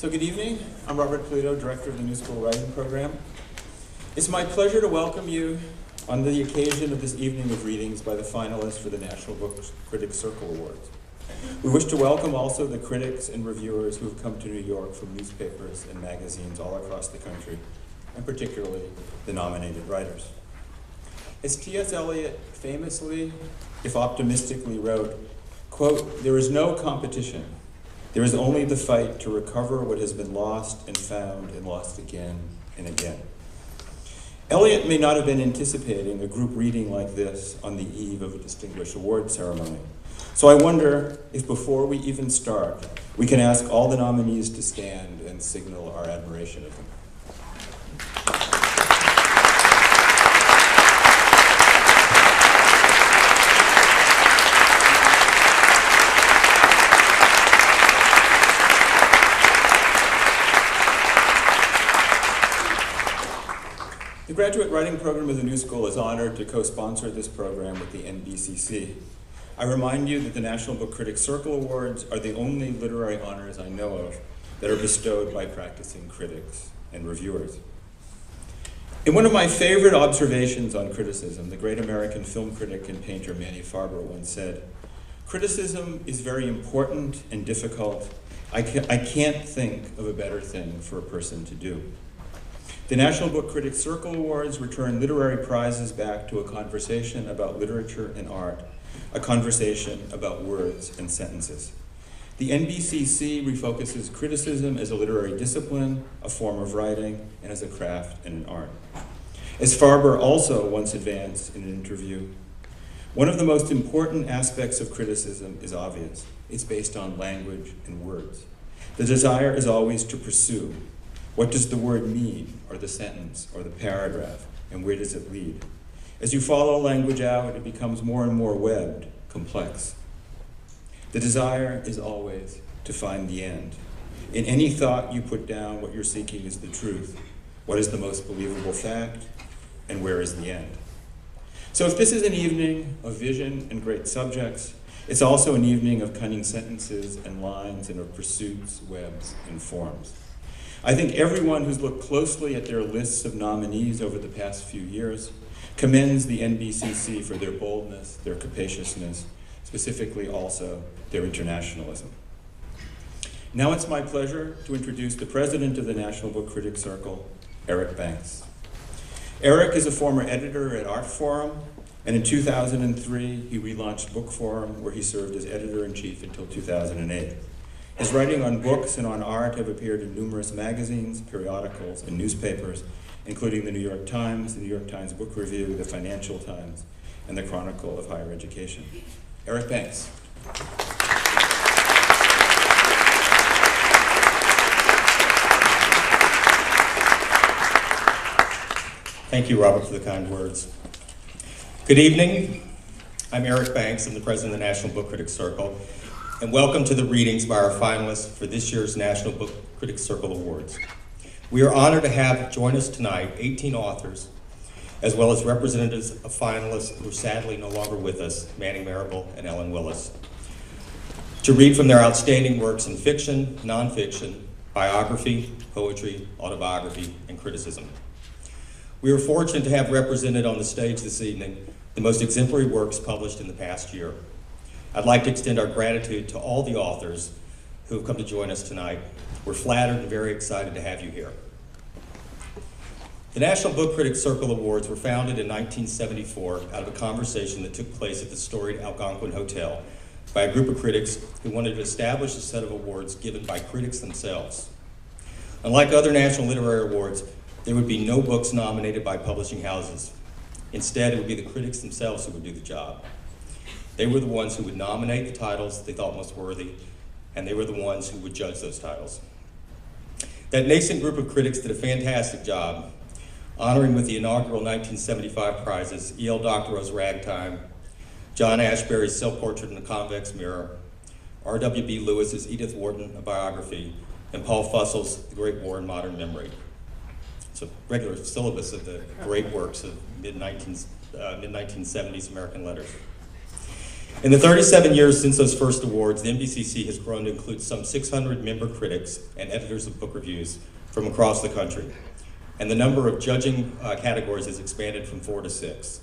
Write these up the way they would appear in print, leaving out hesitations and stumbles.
So good evening. I'm Robert Polito, Director of the New School Writing Program. It's my pleasure to welcome you on the occasion of this evening of readings by the finalists for the National Book Critics Circle Awards. We wish to welcome also the critics and reviewers who have come to New York from newspapers and magazines all across the country, and particularly the nominated writers. As T.S. Eliot famously, if optimistically, wrote, quote, "There is no competition. There is only the fight to recover what has been lost and found and lost again and again." Eliot may not have been anticipating a group reading like this on the eve of a distinguished award ceremony. So I wonder if before we even start, we can ask all the nominees to stand and signal our admiration of them. The Graduate Writing Program of the New School is honored to co-sponsor this program with the NBCC. I remind you that the National Book Critics Circle Awards are the only literary honors I know of that are bestowed by practicing critics and reviewers. In one of my favorite observations on criticism, the great American film critic and painter Manny Farrar once said, "Criticism is very important and difficult. I can't think of a better thing for a person to do." The National Book Critics Circle Awards return literary prizes back to a conversation about literature and art, a conversation about words and sentences. The NBCC refocuses criticism as a literary discipline, a form of writing, and as a craft and an art. As Farrar also once advanced in an interview, one of the most important aspects of criticism is obvious. It's based on language and words. The desire is always to pursue. What does the word mean, or the sentence, or the paragraph, and where does it lead? As you follow language out, it becomes more and more webbed, complex. The desire is always to find the end. In any thought you put down, what you're seeking is the truth. What is the most believable fact, and where is the end? So if this is an evening of vision and great subjects, it's also an evening of cunning sentences and lines and of pursuits, webs, and forms. I think everyone who's looked closely at their lists of nominees over the past few years commends the NBCC for their boldness, their capaciousness, specifically also their internationalism. Now it's my pleasure to introduce the president of the National Book Critics Circle, Eric Banks. Eric is a former editor at Art Forum, and in 2003 he relaunched Book Forum, where he served as editor-in-chief until 2008. His writing on books and on art have appeared in numerous magazines, periodicals, and newspapers, including the New York Times, the New York Times Book Review, the Financial Times, and the Chronicle of Higher Education. Eric Banks. Thank you, Robert, for the kind words. Good evening. I'm Eric Banks. I'm the president of the National Book Critics Circle. And welcome to the readings by our finalists for this year's National Book Critics Circle Awards. We are honored to have join us tonight 18 authors, as well as representatives of finalists who are sadly no longer with us, Manning Marable and Ellen Willis, to read from their outstanding works in fiction, nonfiction, biography, poetry, autobiography, and criticism. We are fortunate to have represented on the stage this evening the most exemplary works published in the past year. I'd like to extend our gratitude to all the authors who have come to join us tonight. We're flattered and very excited to have you here. The National Book Critics Circle Awards were founded in 1974 out of a conversation that took place at the storied Algonquin Hotel by a group of critics who wanted to establish a set of awards given by critics themselves. Unlike other national literary awards, there would be no books nominated by publishing houses. Instead, it would be the critics themselves who would do the job. They were the ones who would nominate the titles they thought most worthy, and they were the ones who would judge those titles. That nascent group of critics did a fantastic job, honoring with the inaugural 1975 prizes E.L. Doctorow's Ragtime, John Ashbery's Self-Portrait in a Convex Mirror, R.W.B. Lewis's Edith Wharton, a biography, and Paul Fussell's The Great War in Modern Memory. It's a regular syllabus of the great works of mid-1970s American letters. In the 37 years since those first awards, the NBCC has grown to include some 600 member critics and editors of book reviews from across the country. And the number of judging categories has expanded from 4 to 6.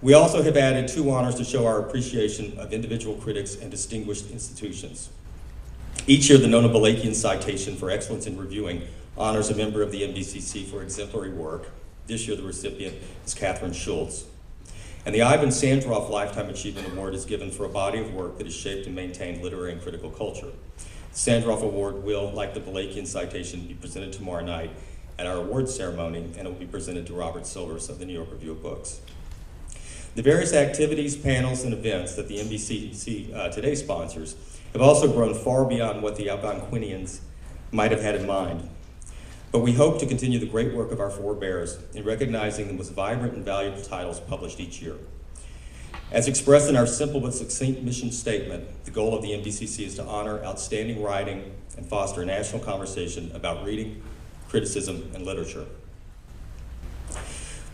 We also have added 2 honors to show our appreciation of individual critics and distinguished institutions. Each year, the Nona Balakian Citation for Excellence in Reviewing honors a member of the NBCC for exemplary work. This year, the recipient is Catherine Schultz. And the Ivan Sandroff Lifetime Achievement Award is given for a body of work that has shaped and maintained literary and critical culture. The Sandroff Award will, like the Balakian Citation, be presented tomorrow night at our awards ceremony, and it will be presented to Robert Silvers of the New York Review of Books. The various activities, panels, and events that the NBCC today sponsors have also grown far beyond what the Algonquinians might have had in mind. But we hope to continue the great work of our forebears in recognizing the most vibrant and valuable titles published each year. As expressed in our simple but succinct mission statement, the goal of the NBCC is to honor outstanding writing and foster a national conversation about reading, criticism, and literature.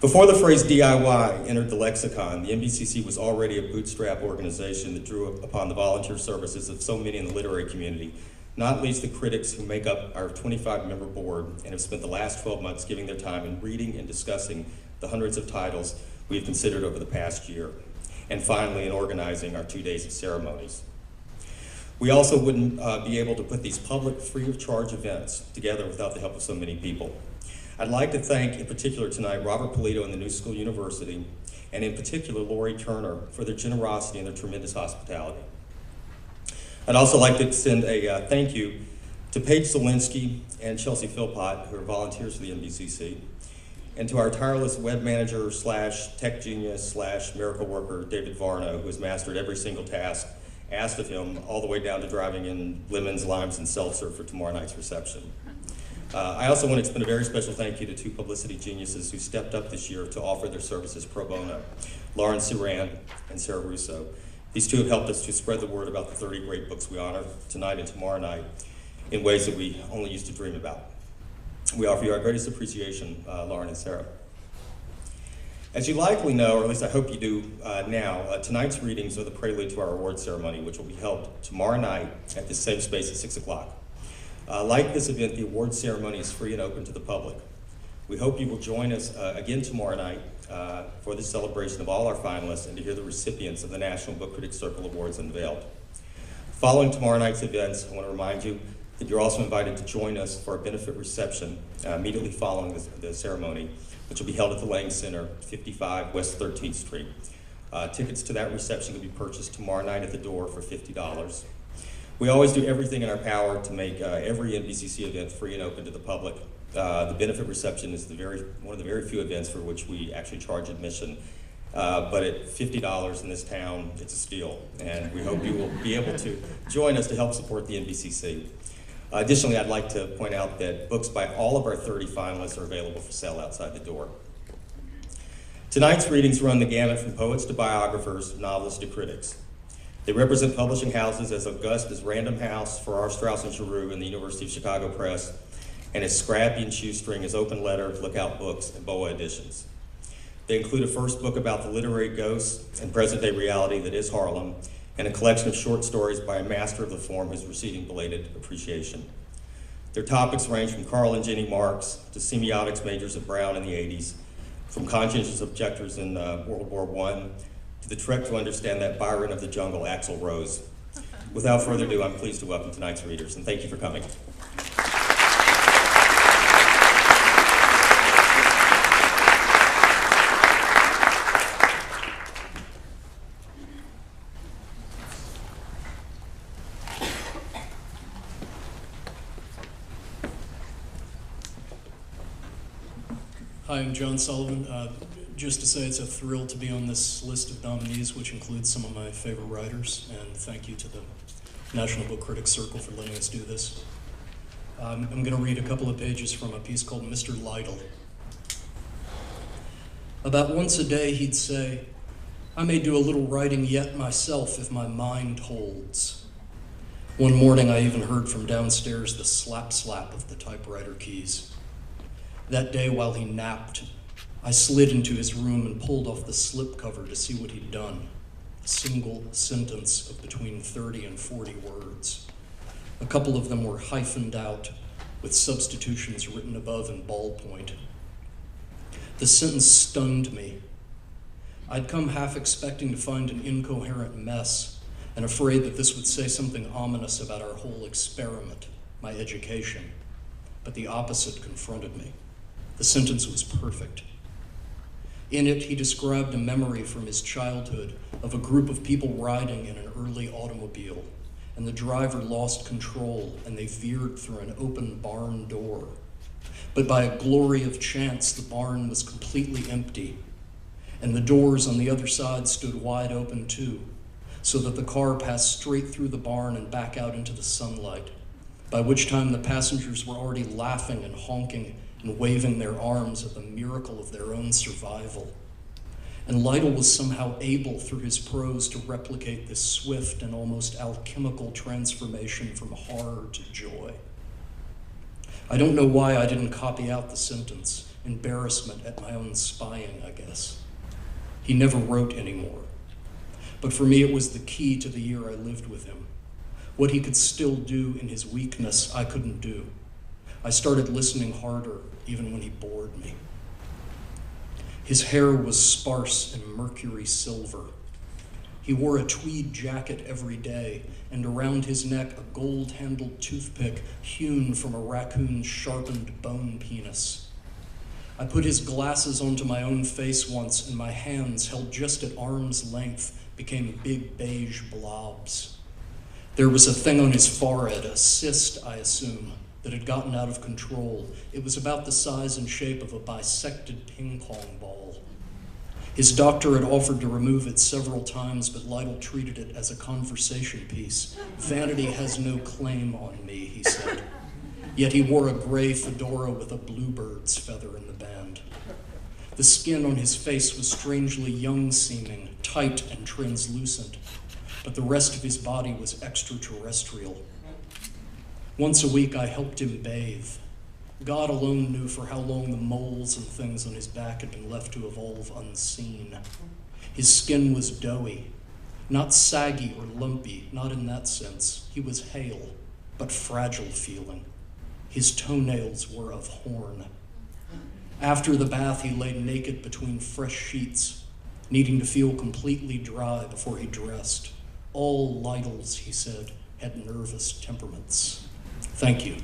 Before the phrase DIY entered the lexicon, the NBCC was already a bootstrap organization that drew upon the volunteer services of so many in the literary community, not least the critics who make up our 25-member board and have spent the last 12 months giving their time in reading and discussing the hundreds of titles we have considered over the past year, and finally in organizing our 2 days of ceremonies. We also wouldn't be able to put these public, free-of-charge events together without the help of so many people. I'd like to thank, in particular tonight, Robert Polito and the New School University, and in particular Lori Turner, for their generosity and their tremendous hospitality. I'd also like to extend a thank you to Paige Zielinski and Chelsea Philpott, who are volunteers for the NBCC, and to our tireless web manager / tech genius / miracle worker, David Varno, who has mastered every single task asked of him, all the way down to driving in lemons, limes, and seltzer for tomorrow night's reception. I also want to extend a very special thank you to 2 publicity geniuses who stepped up this year to offer their services pro bono, Lauren Suran and Sarah Russo. These 2 have helped us to spread the word about the 30 great books we honor tonight and tomorrow night in ways that we only used to dream about. We offer you our greatest appreciation, Lauren and Sarah. As you likely know, or at least I hope you do now, tonight's readings are the prelude to our awards ceremony, which will be held tomorrow night at the same space at 6 o'clock. Like this event, the awards ceremony is free and open to the public. We hope you will join us again tomorrow night for the celebration of all our finalists and to hear the recipients of the National Book Critics Circle Awards unveiled. Following tomorrow night's events, I want to remind you that you're also invited to join us for a benefit reception immediately following the ceremony, which will be held at the Lang Center, 55 West 13th Street. Tickets to that reception can be purchased tomorrow night at the door for $50. We always do everything in our power to make every NBCC event free and open to the public. The benefit reception is one of the very few events for which we actually charge admission. But at $50 in this town, it's a steal. And we hope you will be able to join us to help support the NBCC. Additionally, I'd like to point out that books by all of our 30 finalists are available for sale outside the door. Tonight's readings run the gamut from poets to biographers, novelists to critics. They represent publishing houses as august as Random House, Farrar, Straus, and Giroux, and the University of Chicago Press, and as scrappy and shoestring as Open Letter, Lookout Books, and BOA Editions. They include a first book about the literary ghosts and present-day reality that is Harlem, and a collection of short stories by a master of the form who's receiving belated appreciation. Their topics range from Carl and Jenny Marks to semiotics majors at Brown in the 80s, from conscientious objectors in World War I, to the trek to understand that Byron of the jungle, Axl Rose. Without further ado, I'm pleased to welcome tonight's readers, and thank you for coming. Hi, I'm John Sullivan. Just to say it's a thrill to be on this list of nominees, which includes some of my favorite writers, and thank you to the National Book Critics Circle for letting us do this. I'm going to read a couple of pages from a piece called Mr. Lytle. About once a day he'd say, "I may do a little writing yet myself if my mind holds." One morning I even heard from downstairs the slap-slap of the typewriter keys. That day while he napped, I slid into his room and pulled off the slipcover to see what he'd done. A single sentence of between 30 and 40 words. A couple of them were hyphened out with substitutions written above in ballpoint. The sentence stunned me. I'd come half expecting to find an incoherent mess and afraid that this would say something ominous about our whole experiment, my education. But the opposite confronted me. The sentence was perfect. In it, he described a memory from his childhood of a group of people riding in an early automobile, and the driver lost control and they veered through an open barn door. But by a glory of chance, the barn was completely empty, and the doors on the other side stood wide open too, so that the car passed straight through the barn and back out into the sunlight, by which time the passengers were already laughing and honking and waving their arms at the miracle of their own survival. And Lytle was somehow able, through his prose, to replicate this swift and almost alchemical transformation from horror to joy. I don't know why I didn't copy out the sentence. Embarrassment at my own spying, I guess. He never wrote anymore. But for me, it was the key to the year I lived with him. What he could still do in his weakness, I couldn't do. I started listening harder, even when he bored me. His hair was sparse and mercury silver. He wore a tweed jacket every day, and around his neck a gold-handled toothpick hewn from a raccoon's sharpened bone penis. I put his glasses onto my own face once, and my hands, held just at arm's length, became big beige blobs. There was a thing on his forehead, a cyst, I assume, that had gotten out of control. It was about the size and shape of a bisected ping pong ball. His doctor had offered to remove it several times, but Lytle treated it as a conversation piece. Vanity has no claim on me, he said. Yet he wore a gray fedora with a bluebird's feather in the band. The skin on his face was strangely young-seeming, tight and translucent, but the rest of his body was extraterrestrial. Once a week, I helped him bathe. God alone knew for how long the moles and things on his back had been left to evolve unseen. His skin was doughy, not saggy or lumpy, not in that sense. He was hale, but fragile feeling. His toenails were of horn. After the bath, he lay naked between fresh sheets, needing to feel completely dry before he dressed. All Lytles, he said, had nervous temperaments. Thank you.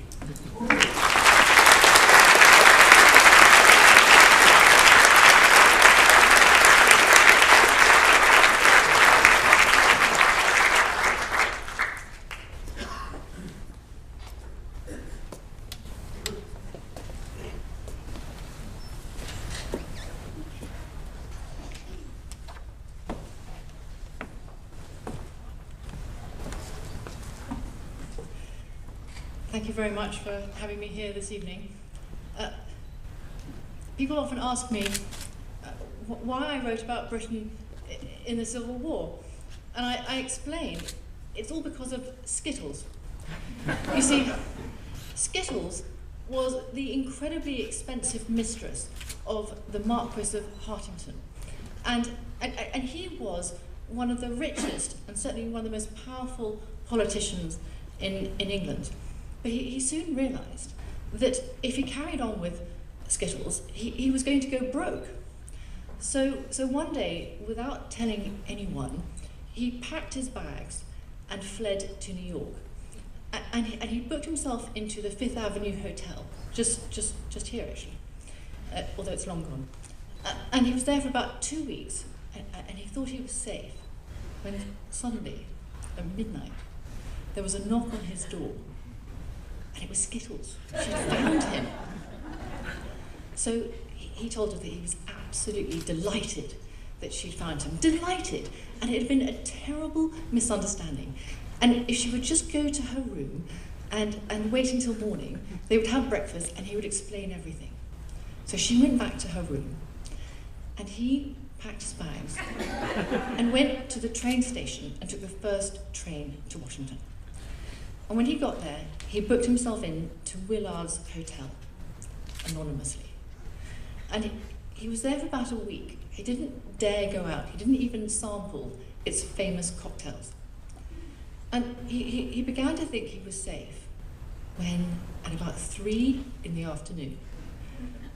Thank you very much for having me here this evening. People often ask me why I wrote about Britain in the Civil War. And I explain, it's all because of Skittles. You see, Skittles was the incredibly expensive mistress of the Marquis of Hartington. And he was one of the richest and certainly one of the most powerful politicians in England. But he soon realised that if he carried on with Skittles, he was going to go broke. So one day, without telling anyone, he packed his bags and fled to New York. And he booked himself into the Fifth Avenue Hotel, just here actually, although it's long gone. And he was there for about 2 weeks, and he thought he was safe, when suddenly, at midnight, there was a knock on his door. And it was Skittles. She'd found him. So he told her that he was absolutely delighted that she'd found him. Delighted! And it had been a terrible misunderstanding. And if she would just go to her room and wait until morning, they would have breakfast and he would explain everything. So she went back to her room and he packed his bags and went to the train station and took the first train to Washington. And when he got there, he booked himself in to Willard's Hotel, anonymously. And he was there for about a week. He didn't dare go out. He didn't even sample its famous cocktails. And he began to think he was safe when, at about 3 in the afternoon,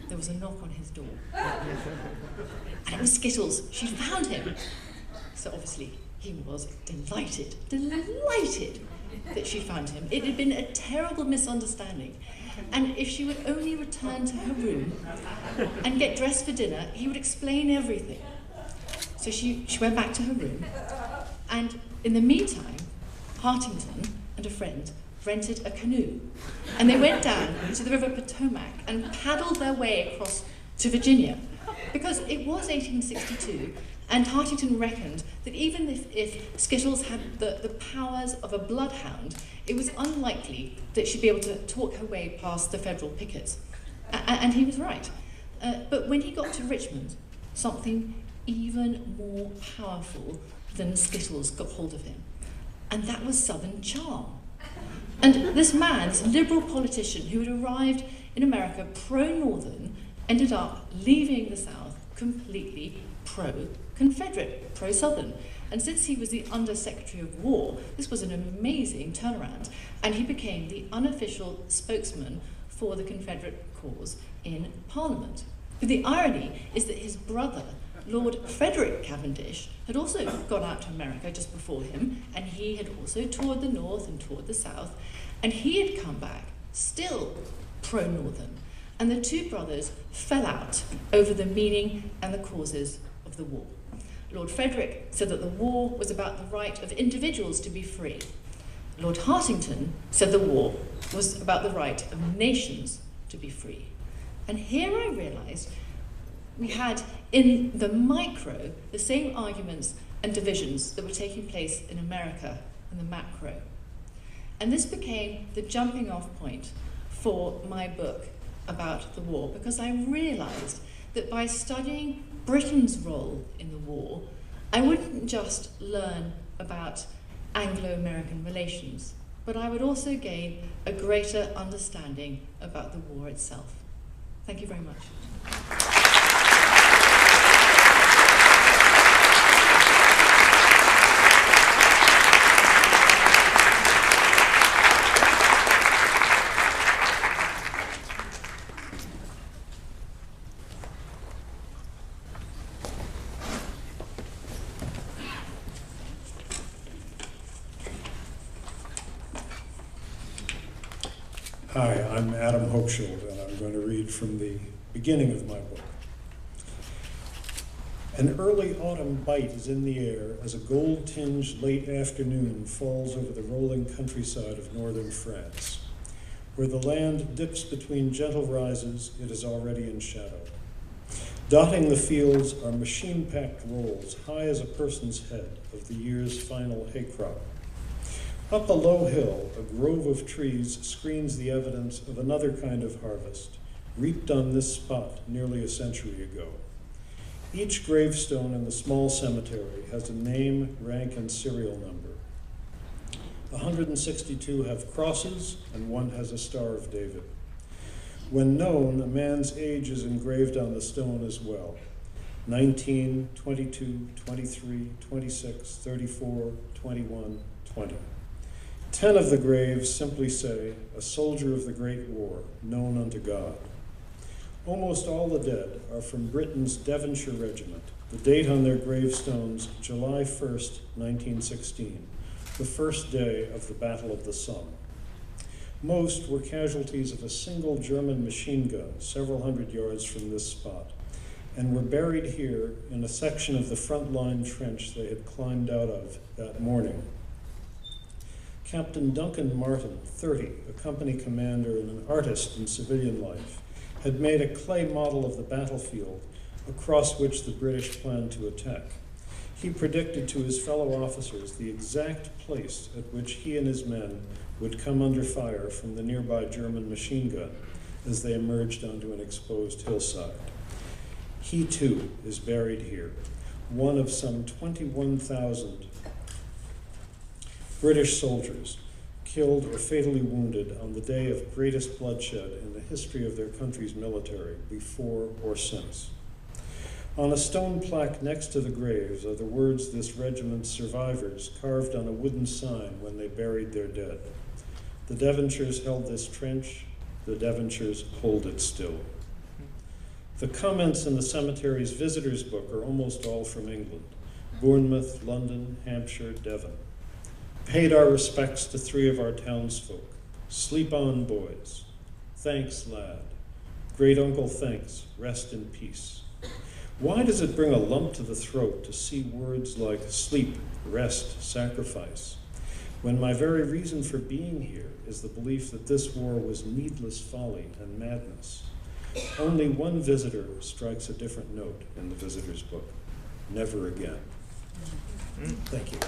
there was a knock on his door. And it was Skittles. She found him. So obviously he was delighted that she found him. It had been a terrible misunderstanding. And if she would only return to her room and get dressed for dinner, he would explain everything. So she went back to her room, and in the meantime, Hartington and a friend rented a canoe, and they went down to the River Potomac and paddled their way across to Virginia, because it was 1862, and Hartington reckoned that even if Skittles had the powers of a bloodhound, it was unlikely that she'd be able to talk her way past the federal pickets. And he was right. But when he got to Richmond, something even more powerful than Skittles got hold of him, and that was Southern charm. And this man's liberal politician who had arrived in America pro-Northern ended up leaving the South completely pro-Confederate, pro-Southern. And since he was the Under-Secretary of War, this was an amazing turnaround, and he became the unofficial spokesman for the Confederate cause in Parliament. But the irony is that his brother, Lord Frederick Cavendish, had also gone out to America just before him, and he had also toured the North and toured the South, and he had come back still pro-Northern. And the two brothers fell out over the meaning and the causes of the war. Lord Frederick said that the war was about the right of individuals to be free. Lord Hartington said the war was about the right of nations to be free. And here I realized we had, in the micro, the same arguments and divisions that were taking place in America in the macro. And this became the jumping off point for my book about the war, because I realized that by studying Britain's role in the war, I wouldn't just learn about Anglo-American relations, but I would also gain a greater understanding about the war itself. Thank you very much. Hi, I'm Adam Hochschild, and I'm going to read from the beginning of my book. An early autumn bite is in the air as a gold-tinged late afternoon falls over the rolling countryside of northern France. Where the land dips between gentle rises, it is already in shadow. Dotting the fields are machine-packed rolls, high as a person's head, of the year's final hay crop. Up a low hill, a grove of trees screens the evidence of another kind of harvest, reaped on this spot nearly a century ago. Each gravestone in the small cemetery has a name, rank, and serial number. 162 have crosses, and one has a Star of David. When known, a man's age is engraved on the stone as well. 19, 22, 23, 26, 34, 21, 20. 10 of the graves simply say, a soldier of the Great War, known unto God. Almost all the dead are from Britain's Devonshire Regiment, the date on their gravestones, July 1st, 1916, the first day of the Battle of the Somme. Most were casualties of a single German machine gun several hundred yards from this spot, and were buried here in a section of the front line trench they had climbed out of that morning. Captain Duncan Martin, 30, a company commander and an artist in civilian life, had made a clay model of the battlefield across which the British planned to attack. He predicted to his fellow officers the exact place at which he and his men would come under fire from the nearby German machine gun as they emerged onto an exposed hillside. He too is buried here, one of some 21,000 British soldiers killed or fatally wounded on the day of greatest bloodshed in the history of their country's military, before or since. On a stone plaque next to the graves are the words this regiment's survivors carved on a wooden sign when they buried their dead. The Devonshires held this trench, the Devonshires hold it still. The comments in the cemetery's visitors book are almost all from England: Bournemouth, London, Hampshire, Devon. Paid our respects to 3 of our townsfolk. Sleep on, boys. Thanks, lad. Great uncle, thanks. Rest in peace. Why does it bring a lump to the throat to see words like sleep, rest, sacrifice, when my very reason for being here is the belief that this war was needless folly and madness? Only one visitor strikes a different note in the visitor's book: never again. Thank you.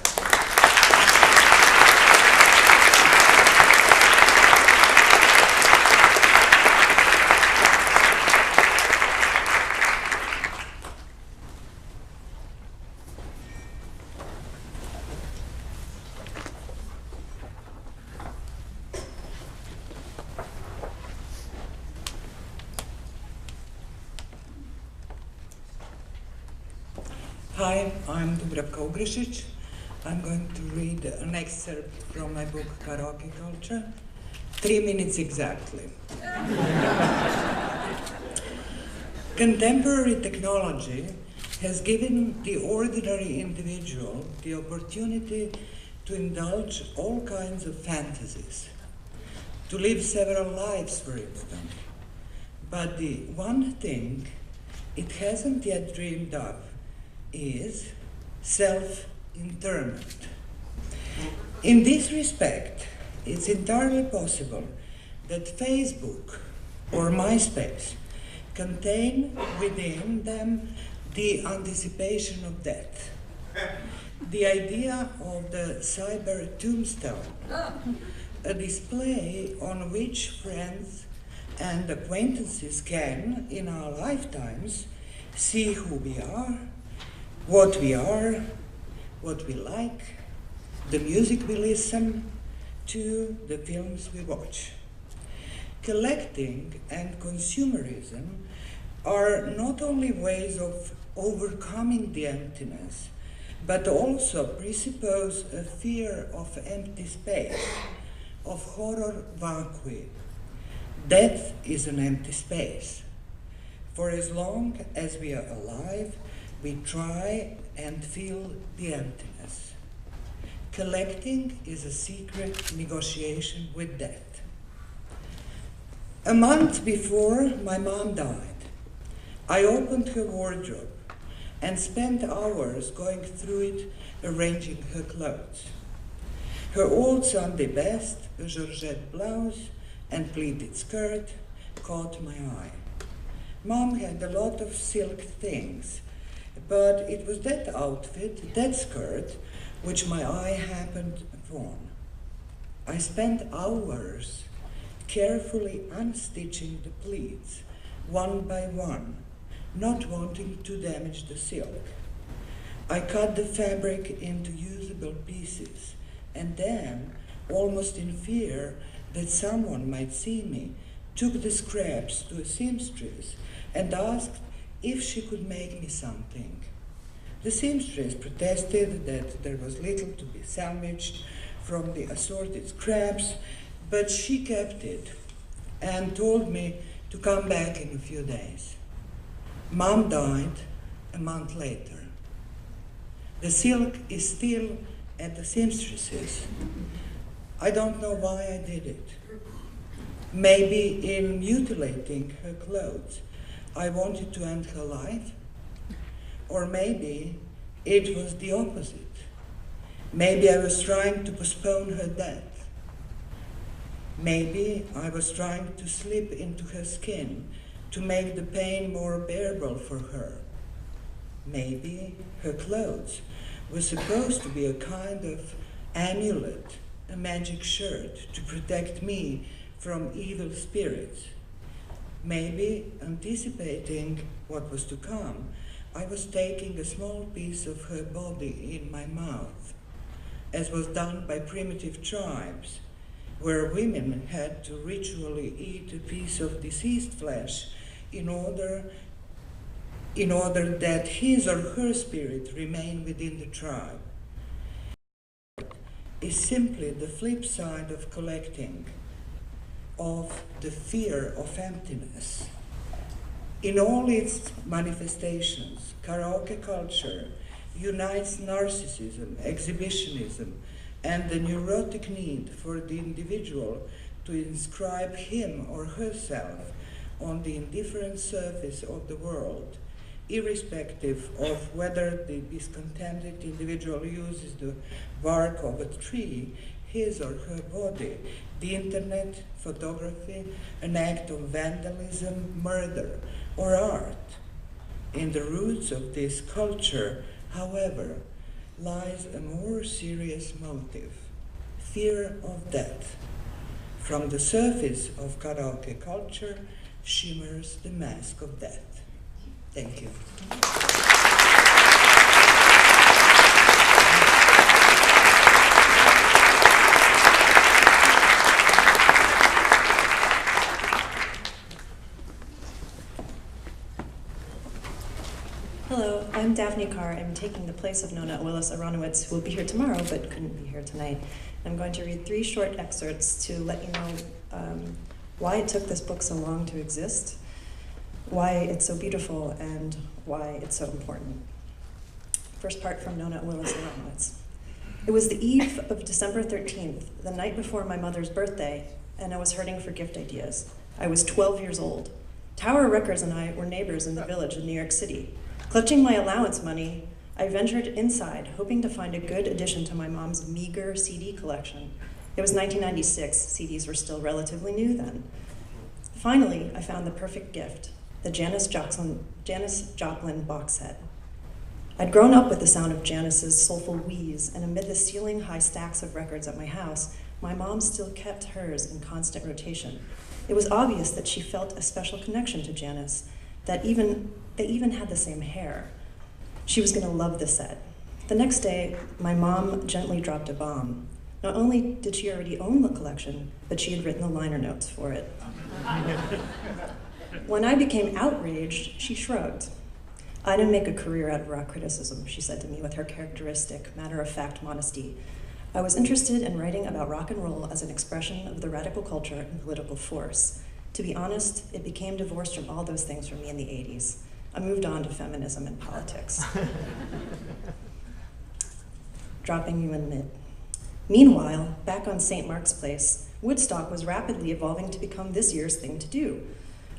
Hi, I'm Dubravka Ugrešić. I'm going to read an excerpt from my book Karaoke Culture. 3 minutes exactly. Contemporary technology has given the ordinary individual the opportunity to indulge all kinds of fantasies, to live several lives, for instance. But the one thing it hasn't yet dreamed of is self-interment. In this respect, it's entirely possible that Facebook or MySpace contain within them the anticipation of death, the idea of the cyber tombstone, a display on which friends and acquaintances can, in our lifetimes, see who we are, what we like, the music we listen to, the films we watch. Collecting and consumerism are not only ways of overcoming the emptiness, but also presuppose a fear of empty space, of horror vacui. Death is an empty space. For as long as we are alive, we try and fill the emptiness. Collecting is a secret negotiation with death. A month before my mom died, I opened her wardrobe and spent hours going through it, arranging her clothes. Her old Sunday best, a Georgette blouse and pleated skirt, caught my eye. Mom had a lot of silk things, but it was that outfit, that skirt, which my eye happened upon. I spent hours carefully unstitching the pleats, one by one, not wanting to damage the silk. I cut the fabric into usable pieces, and then, almost in fear that someone might see me, took the scraps to a seamstress and asked if she could make me something. The seamstress protested that there was little to be salvaged from the assorted scraps, but she kept it and told me to come back in a few days. Mom died a month later. The silk is still at the seamstress's. I don't know why I did it. Maybe in mutilating her clothes, I wanted to end her life. Or maybe it was the opposite. Maybe I was trying to postpone her death. Maybe I was trying to slip into her skin to make the pain more bearable for her. Maybe her clothes were supposed to be a kind of amulet, a magic shirt to protect me from evil spirits. Maybe, anticipating what was to come, I was taking a small piece of her body in my mouth, as was done by primitive tribes, where women had to ritually eat a piece of deceased flesh in order in order that his or her spirit remain within the tribe, is simply the flip side of collecting, of the fear of emptiness. In all its manifestations, karaoke culture unites narcissism, exhibitionism, and the neurotic need for the individual to inscribe him or herself on the indifferent surface of the world, irrespective of whether the discontented individual uses the bark of a tree, his or her body, the internet, photography, an act of vandalism, murder, or art. In the roots of this culture, however, lies a more serious motive: fear of death. From the surface of karaoke culture shimmers the mask of death. Thank you. Hello, I'm Daphne Carr. I'm taking the place of Nona Willis Aronowitz, who will be here tomorrow but couldn't be here tonight. I'm going to read 3 short excerpts to let you know why it took this book so long to exist, why it's so beautiful, and why it's so important. First part from Nona Willis Aronowitz. It was the eve of December 13th, the night before my mother's birthday, and I was hurting for gift ideas. I was 12 years old. Tower Records and I were neighbors in the village in New York City. Clutching my allowance money, I ventured inside, hoping to find a good addition to my mom's meager CD collection. It was 1996, CDs were still relatively new then. Finally, I found the perfect gift, the Janis Joplin box set. I'd grown up with the sound of Janis's soulful wheeze, and amid the ceiling-high stacks of records at my house, my mom still kept hers in constant rotation. It was obvious that she felt a special connection to Janis, that they even had the same hair. She was going to love the set. The next day, my mom gently dropped a bomb. Not only did she already own the collection, but she had written the liner notes for it. When I became outraged, she shrugged. I didn't make a career out of rock criticism, she said to me with her characteristic, matter-of-fact modesty. I was interested in writing about rock and roll as an expression of the radical culture and political force. To be honest, it became divorced from all those things for me in the 80s. I moved on to feminism and politics. Dropping you in mid. Meanwhile, back on St. Mark's Place, Woodstock was rapidly evolving to become this year's thing to do.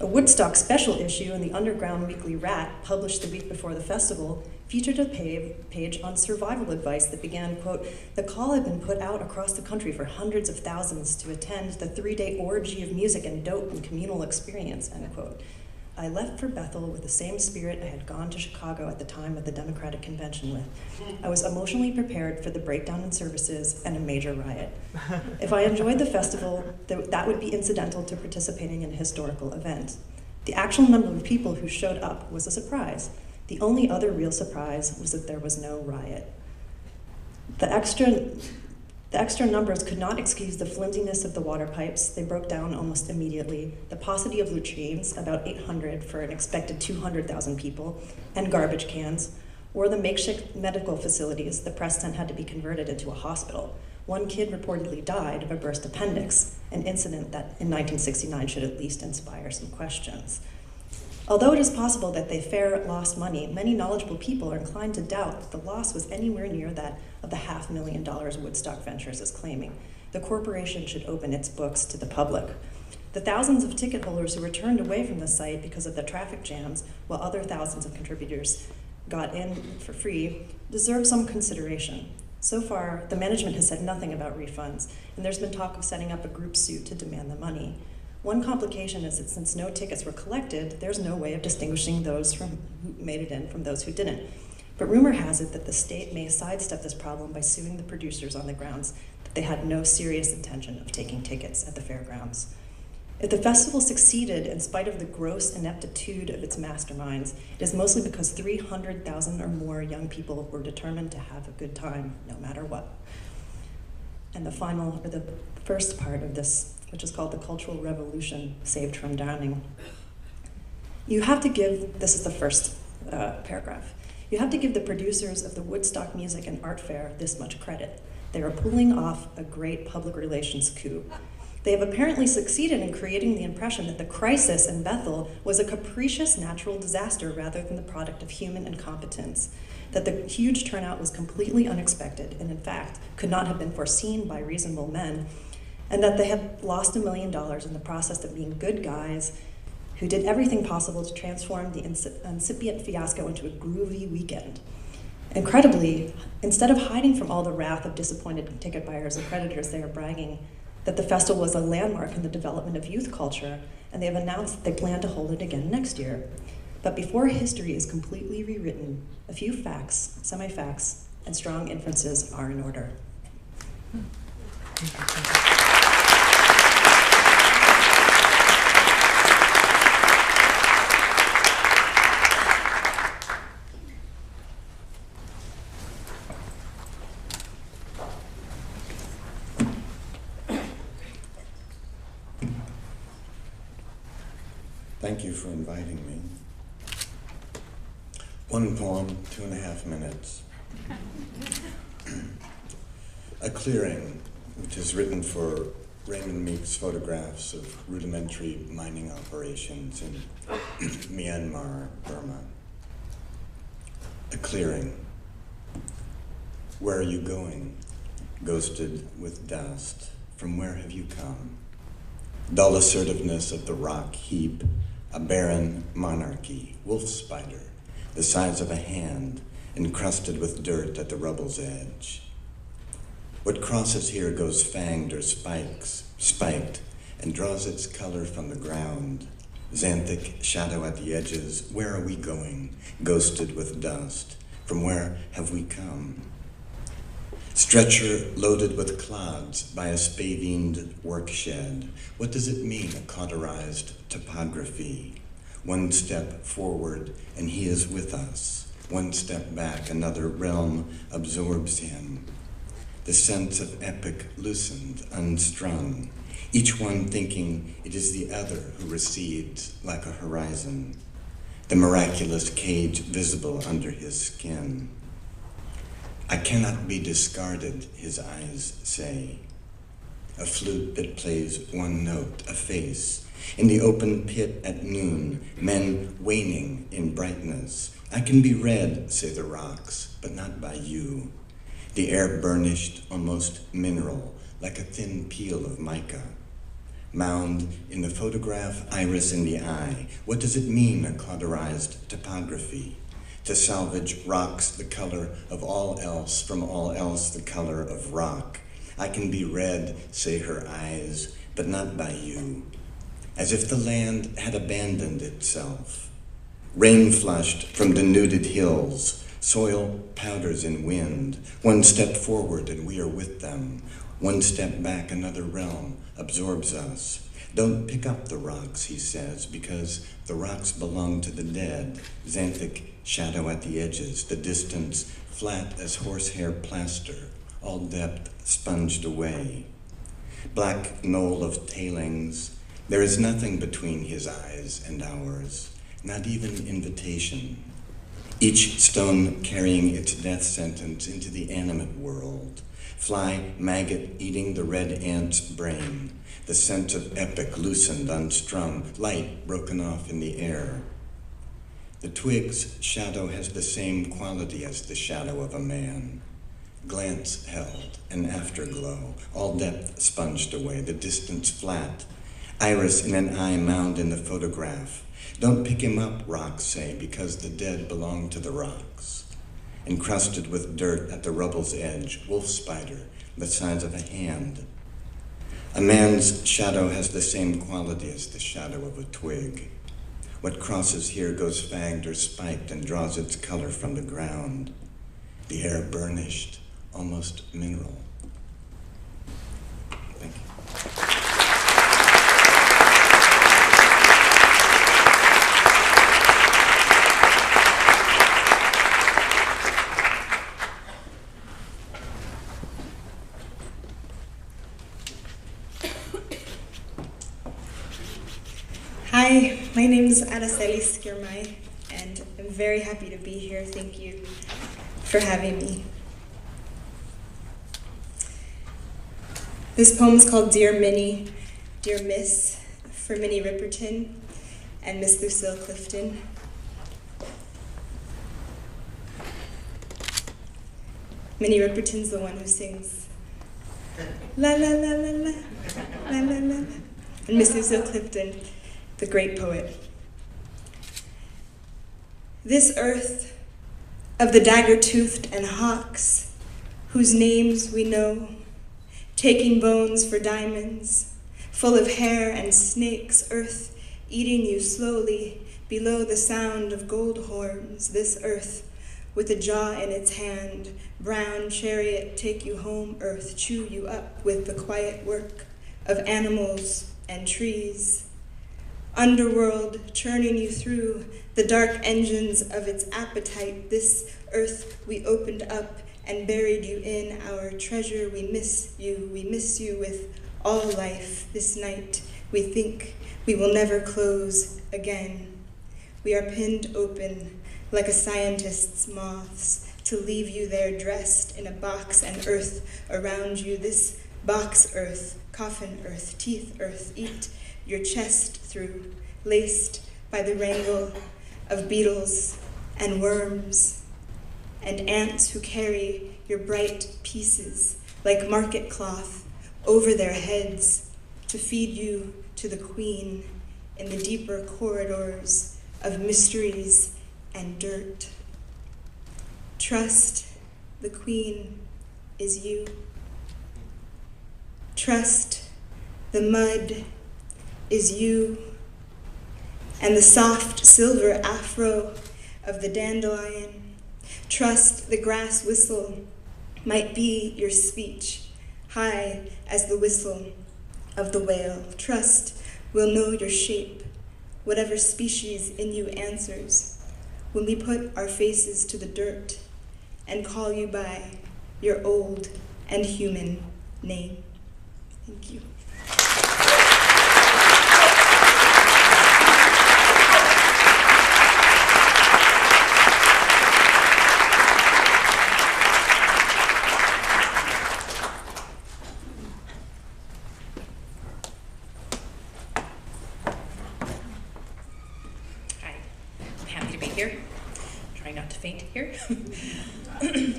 A Woodstock special issue in the underground weekly Rat, published the week before the festival, featured a page on survival advice that began, quote, "The call had been put out across the country for hundreds of thousands to attend the 3-day orgy of music and dope and communal experience," end quote. I left for Bethel with the same spirit I had gone to Chicago at the time of the Democratic Convention with. I was emotionally prepared for the breakdown in services and a major riot. If I enjoyed the festival, that would be incidental to participating in a historical event. The actual number of people who showed up was a surprise. The only other real surprise was that there was no riot. The extra numbers could not excuse the flimsiness of the water pipes. They broke down almost immediately. The paucity of latrines, about 800 for an expected 200,000 people, and garbage cans, or the makeshift medical facilities. The press tent had to be converted into a hospital. One kid reportedly died of a burst appendix, an incident that in 1969 should at least inspire some questions. Although it is possible that the fair lost money, many knowledgeable people are inclined to doubt that the loss was anywhere near that of the $500,000 Woodstock Ventures is claiming. The corporation should open its books to the public. The thousands of ticket holders who were turned away from the site because of the traffic jams, while other thousands of contributors got in for free, deserve some consideration. So far, the management has said nothing about refunds, and there's been talk of setting up a group suit to demand the money. One complication is that since no tickets were collected, there's no way of distinguishing those who made it in from those who didn't. But rumor has it that the state may sidestep this problem by suing the producers on the grounds that they had no serious intention of taking tickets at the fairgrounds. If the festival succeeded in spite of the gross ineptitude of its masterminds, it is mostly because 300,000 or more young people were determined to have a good time, no matter what. And the first part of this, which is called the Cultural Revolution, saved from drowning. You have to give, this is the first paragraph. You have to give the producers of the Woodstock Music and Art Fair this much credit. They are pulling off a great public relations coup. They have apparently succeeded in creating the impression that the crisis in Bethel was a capricious natural disaster rather than the product of human incompetence, that the huge turnout was completely unexpected and in fact could not have been foreseen by reasonable men, and that they have lost $1 million in the process of being good guys who did everything possible to transform the incipient fiasco into a groovy weekend. Incredibly, instead of hiding from all the wrath of disappointed ticket buyers and creditors, they are bragging that the festival was a landmark in the development of youth culture, and they have announced that they plan to hold it again next year. But before history is completely rewritten, a few facts, semi-facts, and strong inferences are in order. Thank you for inviting me. One poem, 2.5 minutes. A Clearing, which is written for Raymond Meek's photographs of rudimentary mining operations in Myanmar, Burma. A clearing. Where are you going? Ghosted with dust. From where have you come? Dull assertiveness of the rock heap, a barren monarchy, wolf spider, the size of a hand, encrusted with dirt at the rubble's edge. What crosses here goes fanged or spiked, and draws its color from the ground. Xanthic shadow at the edges, where are we going? Ghosted with dust, from where have we come? Stretcher loaded with clods by a spavined work shed. What does it mean, a cauterized topography? One step forward, and he is with us. One step back, another realm absorbs him. The sense of epic loosened, unstrung, each one thinking it is the other who recedes like a horizon. The miraculous cage visible under his skin. I cannot be discarded, his eyes say. A flute that plays one note, a face. In the open pit at noon, men waning in brightness. I can be read, say the rocks, but not by you. The air burnished, almost mineral, like a thin peel of mica. Mound in the photograph, iris in the eye. What does it mean, a cauterized topography? To salvage rocks the color of all else, from all else the color of rock. I can be read, say her eyes, but not by you. As if the land had abandoned itself. Rain flushed from denuded hills, soil powders in wind. One step forward and we are with them. One step back, another realm absorbs us. Don't pick up the rocks, he says, because the rocks belong to the dead. Xanthic shadow at the edges, the distance flat as horsehair plaster, all depth sponged away. Black knoll of tailings, there is nothing between his eyes and ours, not even invitation. Each stone carrying its death sentence into the animate world. Fly maggot eating the red ant's brain, the sense of epic loosened, unstrung, light broken off in the air. The twig's shadow has the same quality as the shadow of a man. Glance held, an afterglow, all depth sponged away, the distance flat. Iris in an eye mound in the photograph. Don't pick him up, rocks say, because the dead belong to the rocks. Encrusted with dirt at the rubble's edge, wolf spider, the size of a hand. A man's shadow has the same quality as the shadow of a twig. What crosses here goes fagged or spiked and draws its color from the ground. The air burnished, almost mineral. Thank you. Hi, my name is Aracelis Girmay, and I'm very happy to be here. Thank you for having me. This poem is called Dear Minnie, Dear Miss, for Minnie Ripperton and Miss Lucille Clifton. Minnie Ripperton's the one who sings la la la la la, la la la la. And Miss Lucille Clifton, the great poet. This earth of the dagger-toothed and hawks, whose names we know, taking bones for diamonds, full of hair and snakes, earth eating you slowly below the sound of gold horns, this earth with a jaw in its hand, brown chariot take you home, earth chew you up with the quiet work of animals and trees. Underworld churning you through the dark engines of its appetite, this earth we opened up and buried you in, our treasure. We miss you with all life. This night we think we will never close again. We are pinned open like a scientist's moths to leave you there dressed in a box and earth around you. This box earth, coffin earth, teeth earth, eat your chest through, laced by the wrangle of beetles and worms and ants who carry your bright pieces like market cloth over their heads to feed you to the queen in the deeper corridors of mysteries and dirt. Trust the queen is you. Trust the mud is you, and the soft silver afro of the dandelion. Trust the grass whistle might be your speech, high as the whistle of the whale. Trust we'll know your shape, whatever species in you answers, when we put our faces to the dirt and call you by your old and human name. Thank you.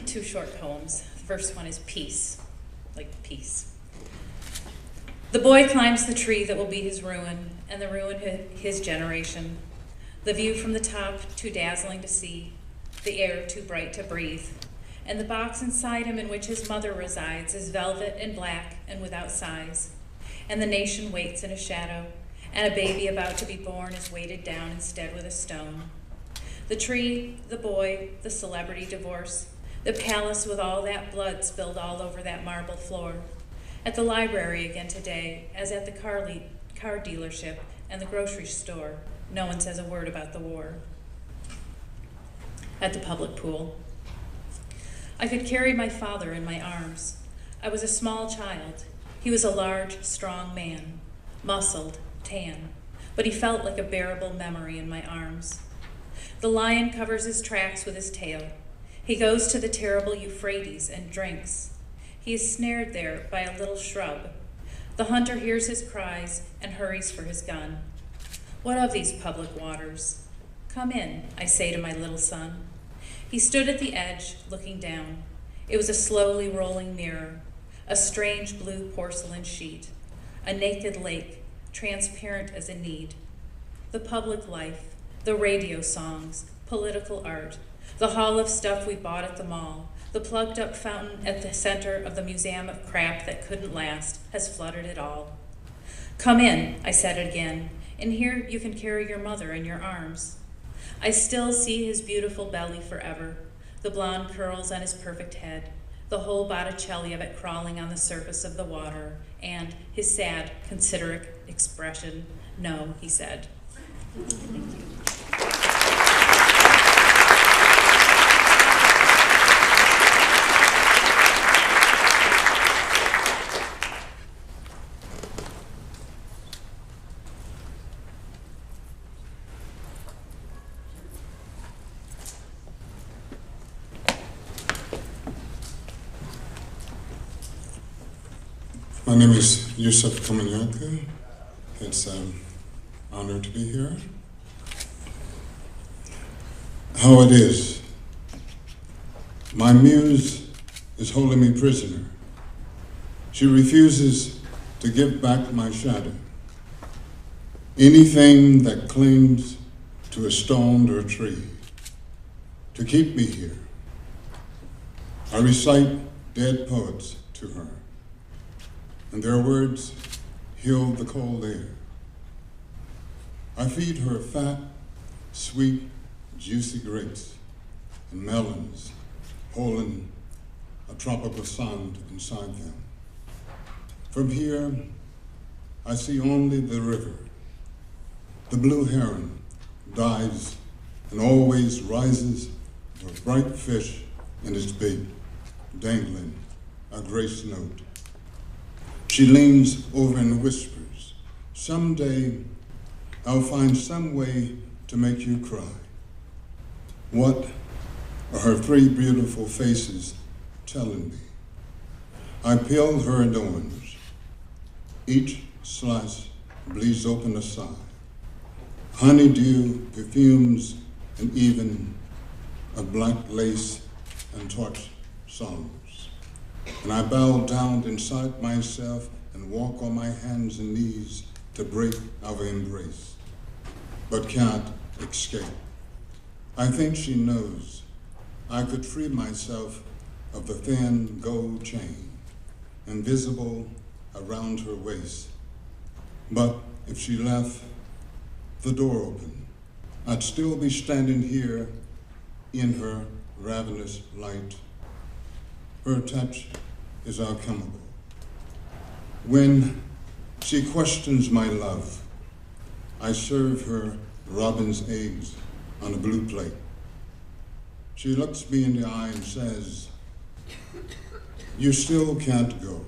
Two short poems. The first one is Peace, like peace. The boy climbs the tree that will be his ruin, and the ruin his generation. The view from the top too dazzling to see, the air too bright to breathe, and the box inside him in which his mother resides is velvet and black and without size, and the nation waits in a shadow, and a baby about to be born is weighted down instead with a stone. The tree, the boy, the celebrity divorce, the palace with all that blood spilled all over that marble floor. At the library again today, as at the car dealership and the grocery store, no one says a word about the war. At the public pool. I could carry my father in my arms. I was a small child. He was a large, strong man, muscled, tan, but he felt like a bearable memory in my arms. The lion covers his tracks with his tail. He goes to the terrible Euphrates and drinks. He is snared there by a little shrub. The hunter hears his cries and hurries for his gun. What of these public waters? Come in, I say to my little son. He stood at the edge, looking down. It was a slowly rolling mirror, a strange blue porcelain sheet, a naked lake, transparent as a need. The public life, the radio songs, political art, the haul of stuff we bought at the mall, the plugged up fountain at the center of the museum of crap that couldn't last has flooded it all. Come in, I said again. In here you can carry your mother in your arms. I still see his beautiful belly forever, the blonde curls on his perfect head, the whole Botticelli of it crawling on the surface of the water, and his sad, considerate expression. No, he said. Thank you. My name is Yusuf Komunyakaa. It's an honor to be here. How it is. My muse is holding me prisoner. She refuses to give back my shadow. Anything that clings to a stone or a tree to keep me here. I recite dead poets to her, and their words heal the cold air. I feed her fat, sweet, juicy grapes and melons, holding a tropical sound inside them. From here, I see only the river. The blue heron dives and always rises with a bright fish in its beak, dangling a grace note. She leans over and whispers, someday I'll find some way to make you cry. What are her three beautiful faces telling me? I peeled her an orange. Each slice bleeds open a sigh. Honeydew perfumes and even a black lace and torch songs. And I bow down inside myself and walk on my hands and knees to break our embrace, but can't escape. I think she knows I could free myself of the thin gold chain, invisible around her waist. But if she left the door open, I'd still be standing here in her ravenous light. Her touch is alchemical. When she questions my love, I serve her robin's eggs on a blue plate. She looks me in the eye and says, you still can't go.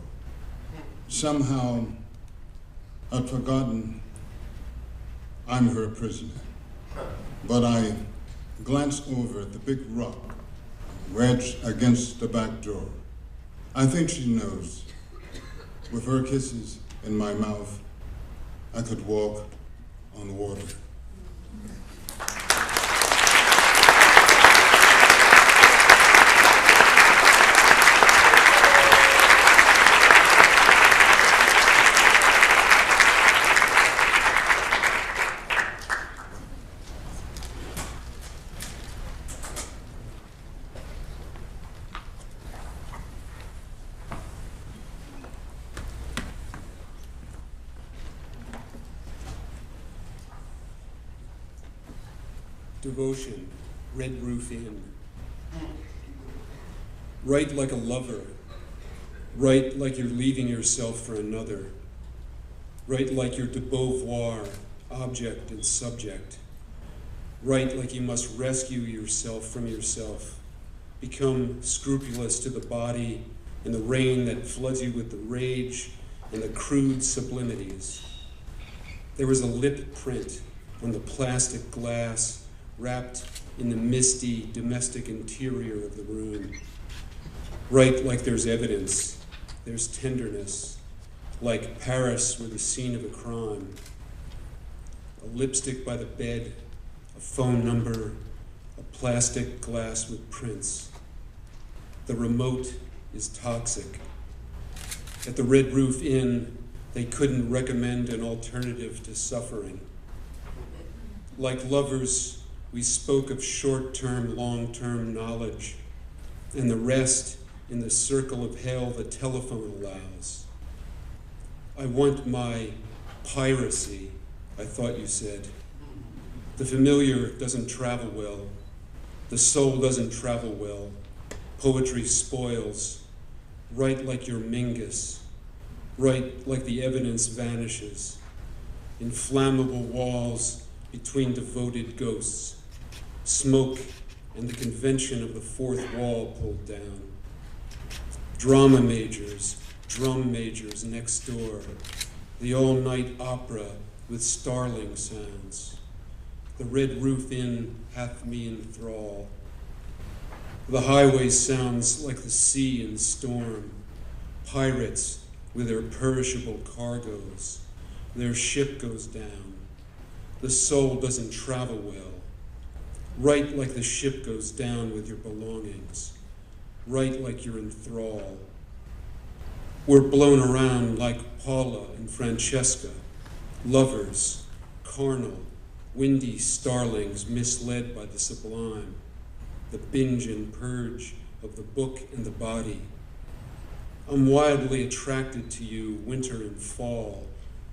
Somehow, I'd forgotten I'm her prisoner. But I glance over at the big rock wedged against the back door. I think she knows. With her kisses in my mouth, I could walk on water. Devotion, Red Roof Inn. Write like a lover. Write like you're leaving yourself for another. Write like you're de Beauvoir, object and subject. Write like you must rescue yourself from yourself. Become scrupulous to the body and the rain that floods you with the rage and the crude sublimities. There was a lip print on the plastic glass wrapped in the misty domestic interior of the room. Write like there's evidence, there's tenderness, like Paris were the scene of a crime. A lipstick by the bed, a phone number, a plastic glass with prints. The remote is toxic. At the Red Roof Inn, they couldn't recommend an alternative to suffering. Like lovers, we spoke of short-term, long-term knowledge, and the rest in the circle of hell the telephone allows. I want my piracy, I thought you said. The familiar doesn't travel well. The soul doesn't travel well. Poetry spoils. Write like your Mingus. Write like the evidence vanishes. Inflammable walls between devoted ghosts. Smoke and the convention of the fourth wall pulled down. Drama majors, drum majors next door. The all-night opera with starling sounds. The Red Roof Inn hath me in thrall. The highway sounds like the sea in storm. Pirates with their perishable cargoes. Their ship goes down. The soul doesn't travel well. Write like the ship goes down with your belongings. Write like you're in thrall. We're blown around like Paula and Francesca, lovers, carnal, windy starlings misled by the sublime, the binge and purge of the book and the body. I'm wildly attracted to you winter and fall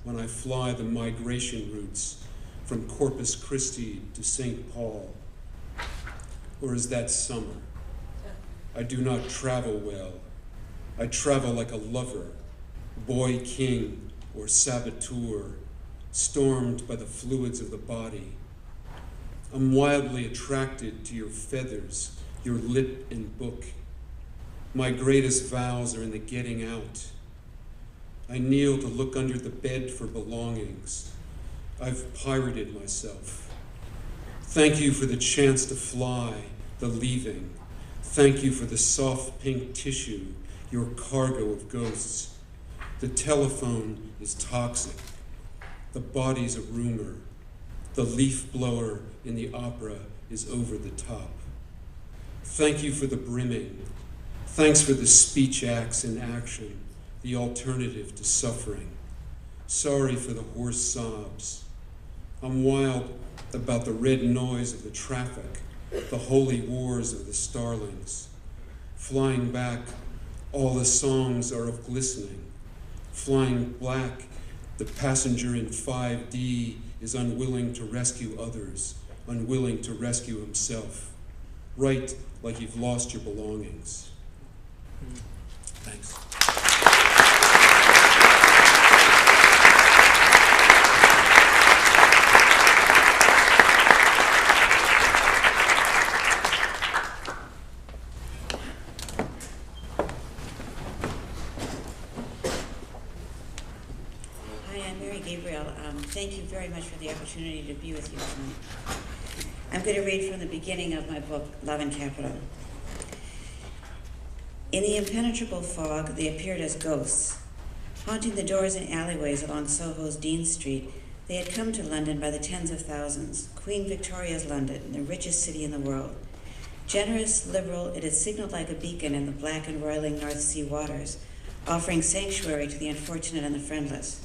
when I fly the migration routes from Corpus Christi to St. Paul. Or is that summer? I do not travel well. I travel like a lover, boy king or saboteur, stormed by the fluids of the body. I'm wildly attracted to your feathers, your lip and book. My greatest vows are in the getting out. I kneel to look under the bed for belongings. I've pirated myself. Thank you for the chance to fly, the leaving. Thank you for the soft pink tissue, your cargo of ghosts. The telephone is toxic. The body's a rumor. The leaf blower in the opera is over the top. Thank you for the brimming. Thanks for the speech acts in action, the alternative to suffering. Sorry for the hoarse sobs. I'm wild about the red noise of the traffic, the holy wars of the starlings. Flying back, all the songs are of glistening. Flying black, the passenger in 5D is unwilling to rescue others, unwilling to rescue himself. Write like you've lost your belongings. Thanks. Thank you very much for the opportunity to be with you tonight. I'm going to read from the beginning of my book, Love and Capital. In the impenetrable fog, they appeared as ghosts. Haunting the doors and alleyways along Soho's Dean Street, they had come to London by the tens of thousands, Queen Victoria's London, the richest city in the world. Generous, liberal, it had signaled like a beacon in the black and roiling North Sea waters, offering sanctuary to the unfortunate and the friendless.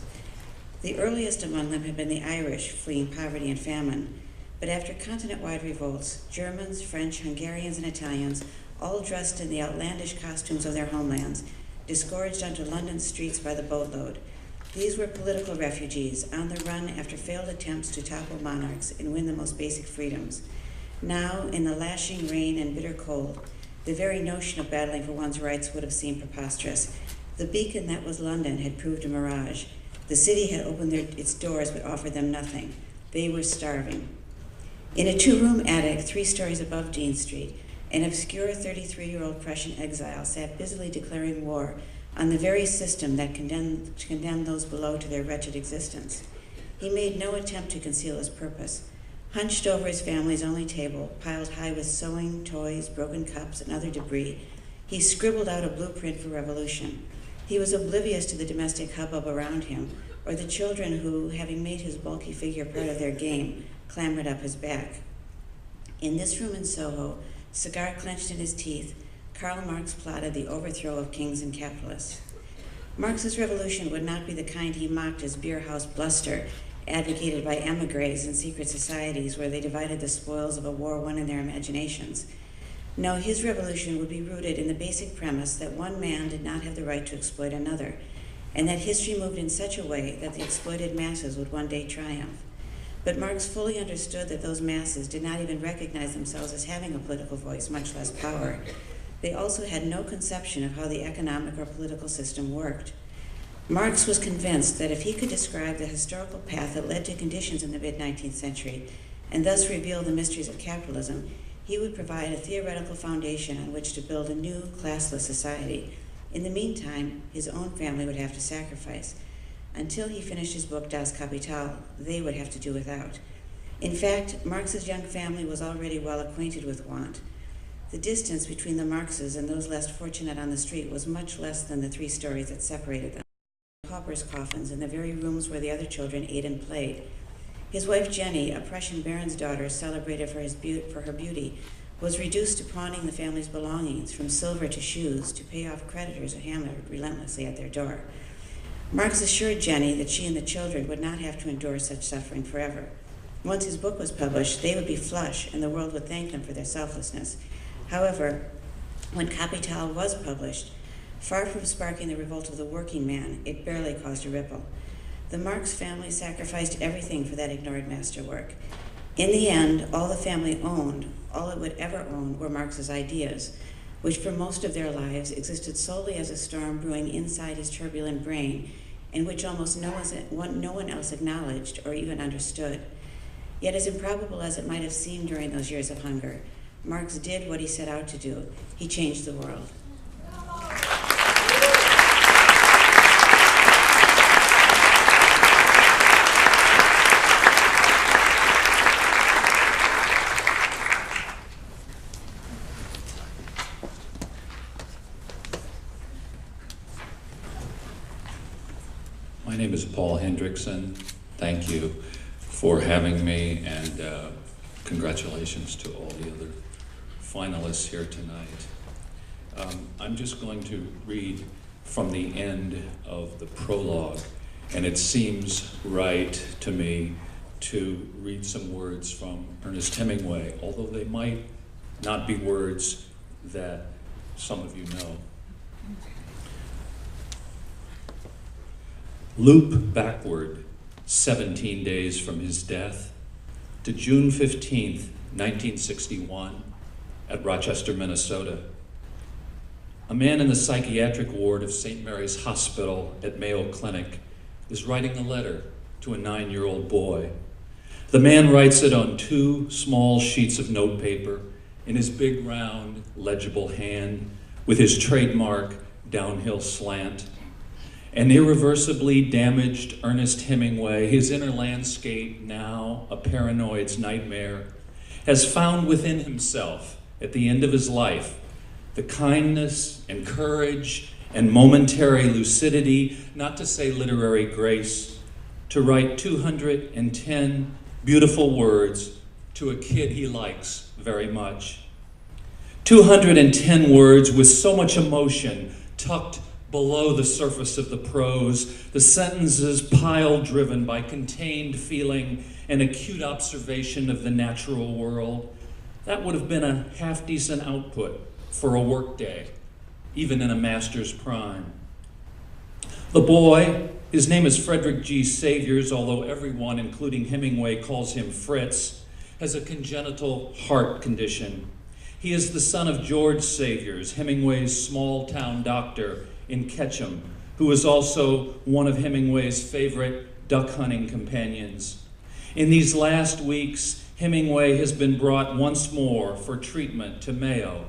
The earliest among them had been the Irish, fleeing poverty and famine. But after continent-wide revolts, Germans, French, Hungarians, and Italians, all dressed in the outlandish costumes of their homelands, disgorged onto London's streets by the boatload. These were political refugees, on the run after failed attempts to topple monarchs and win the most basic freedoms. Now, in the lashing rain and bitter cold, the very notion of battling for one's rights would have seemed preposterous. The beacon that was London had proved a mirage. The city had opened its doors but offered them nothing. They were starving. In a two-room attic 3 stories above Dean Street, an obscure 33-year-old Prussian exile sat busily declaring war on the very system that condemned those below to their wretched existence. He made no attempt to conceal his purpose. Hunched over his family's only table, piled high with sewing, toys, broken cups, and other debris, he scribbled out a blueprint for revolution. He was oblivious to the domestic hubbub around him, or the children who, having made his bulky figure part of their game, clambered up his back. In this room in Soho, cigar clenched in his teeth, Karl Marx plotted the overthrow of kings and capitalists. Marx's revolution would not be the kind he mocked as beer-house bluster, advocated by emigres and secret societies where they divided the spoils of a war won in their imaginations. No, his revolution would be rooted in the basic premise that one man did not have the right to exploit another, and that history moved in such a way that the exploited masses would one day triumph. But Marx fully understood that those masses did not even recognize themselves as having a political voice, much less power. They also had no conception of how the economic or political system worked. Marx was convinced that if he could describe the historical path that led to conditions in the mid-19th century, and thus reveal the mysteries of capitalism, he would provide a theoretical foundation on which to build a new, classless society. In the meantime, his own family would have to sacrifice. Until he finished his book, Das Kapital, they would have to do without. In fact, Marx's young family was already well acquainted with want. The distance between the Marxes and those less fortunate on the street was much less than the 3 stories that separated them. paupers' coffins in the very rooms where the other children ate and played. His wife Jenny, a Prussian baron's daughter celebrated for her beauty, was reduced to pawning the family's belongings, from silver to shoes, to pay off creditors who hammered relentlessly at their door. Marx assured Jenny that she and the children would not have to endure such suffering forever. Once his book was published, they would be flush, and the world would thank them for their selflessness. However, when Kapital was published, far from sparking the revolt of the working man, it barely caused a ripple. The Marx family sacrificed everything for that ignored masterwork. In the end, all the family owned, all it would ever own, were Marx's ideas, which for most of their lives existed solely as a storm brewing inside his turbulent brain, and which almost no one else acknowledged or even understood. Yet as improbable as it might have seemed during those years of hunger, Marx did what he set out to do. He changed the world. My name is Paul Hendrickson. Thank you for having me, and congratulations to all the other finalists here tonight. I'm just going to read from the end of the prologue, and it seems right to me to read some words from Ernest Hemingway, although they might not be words that some of you know. Loop backward 17 days from his death to June 15th, 1961, at Rochester, Minnesota. A man in the psychiatric ward of St. Mary's Hospital at Mayo Clinic is writing a letter to a 9-year-old boy. The man writes it on 2 small sheets of notepaper in his big, round, legible hand with his trademark downhill slant. An irreversibly damaged Ernest Hemingway, his inner landscape now a paranoid's nightmare, has found within himself, at the end of his life, the kindness and courage and momentary lucidity, not to say literary grace, to write 210 beautiful words to a kid he likes very much. 210 words with so much emotion tucked below the surface of the prose, the sentences pile-driven by contained feeling and acute observation of the natural world. That would have been a half-decent output for a workday, even in a master's prime. The boy, his name is Frederick G. Saviors, although everyone, including Hemingway, calls him Fritz, has a congenital heart condition. He is the son of George Saviors, Hemingway's small-town doctor in Ketchum, who was also one of Hemingway's favorite duck hunting companions. In these last weeks, Hemingway has been brought once more for treatment to Mayo.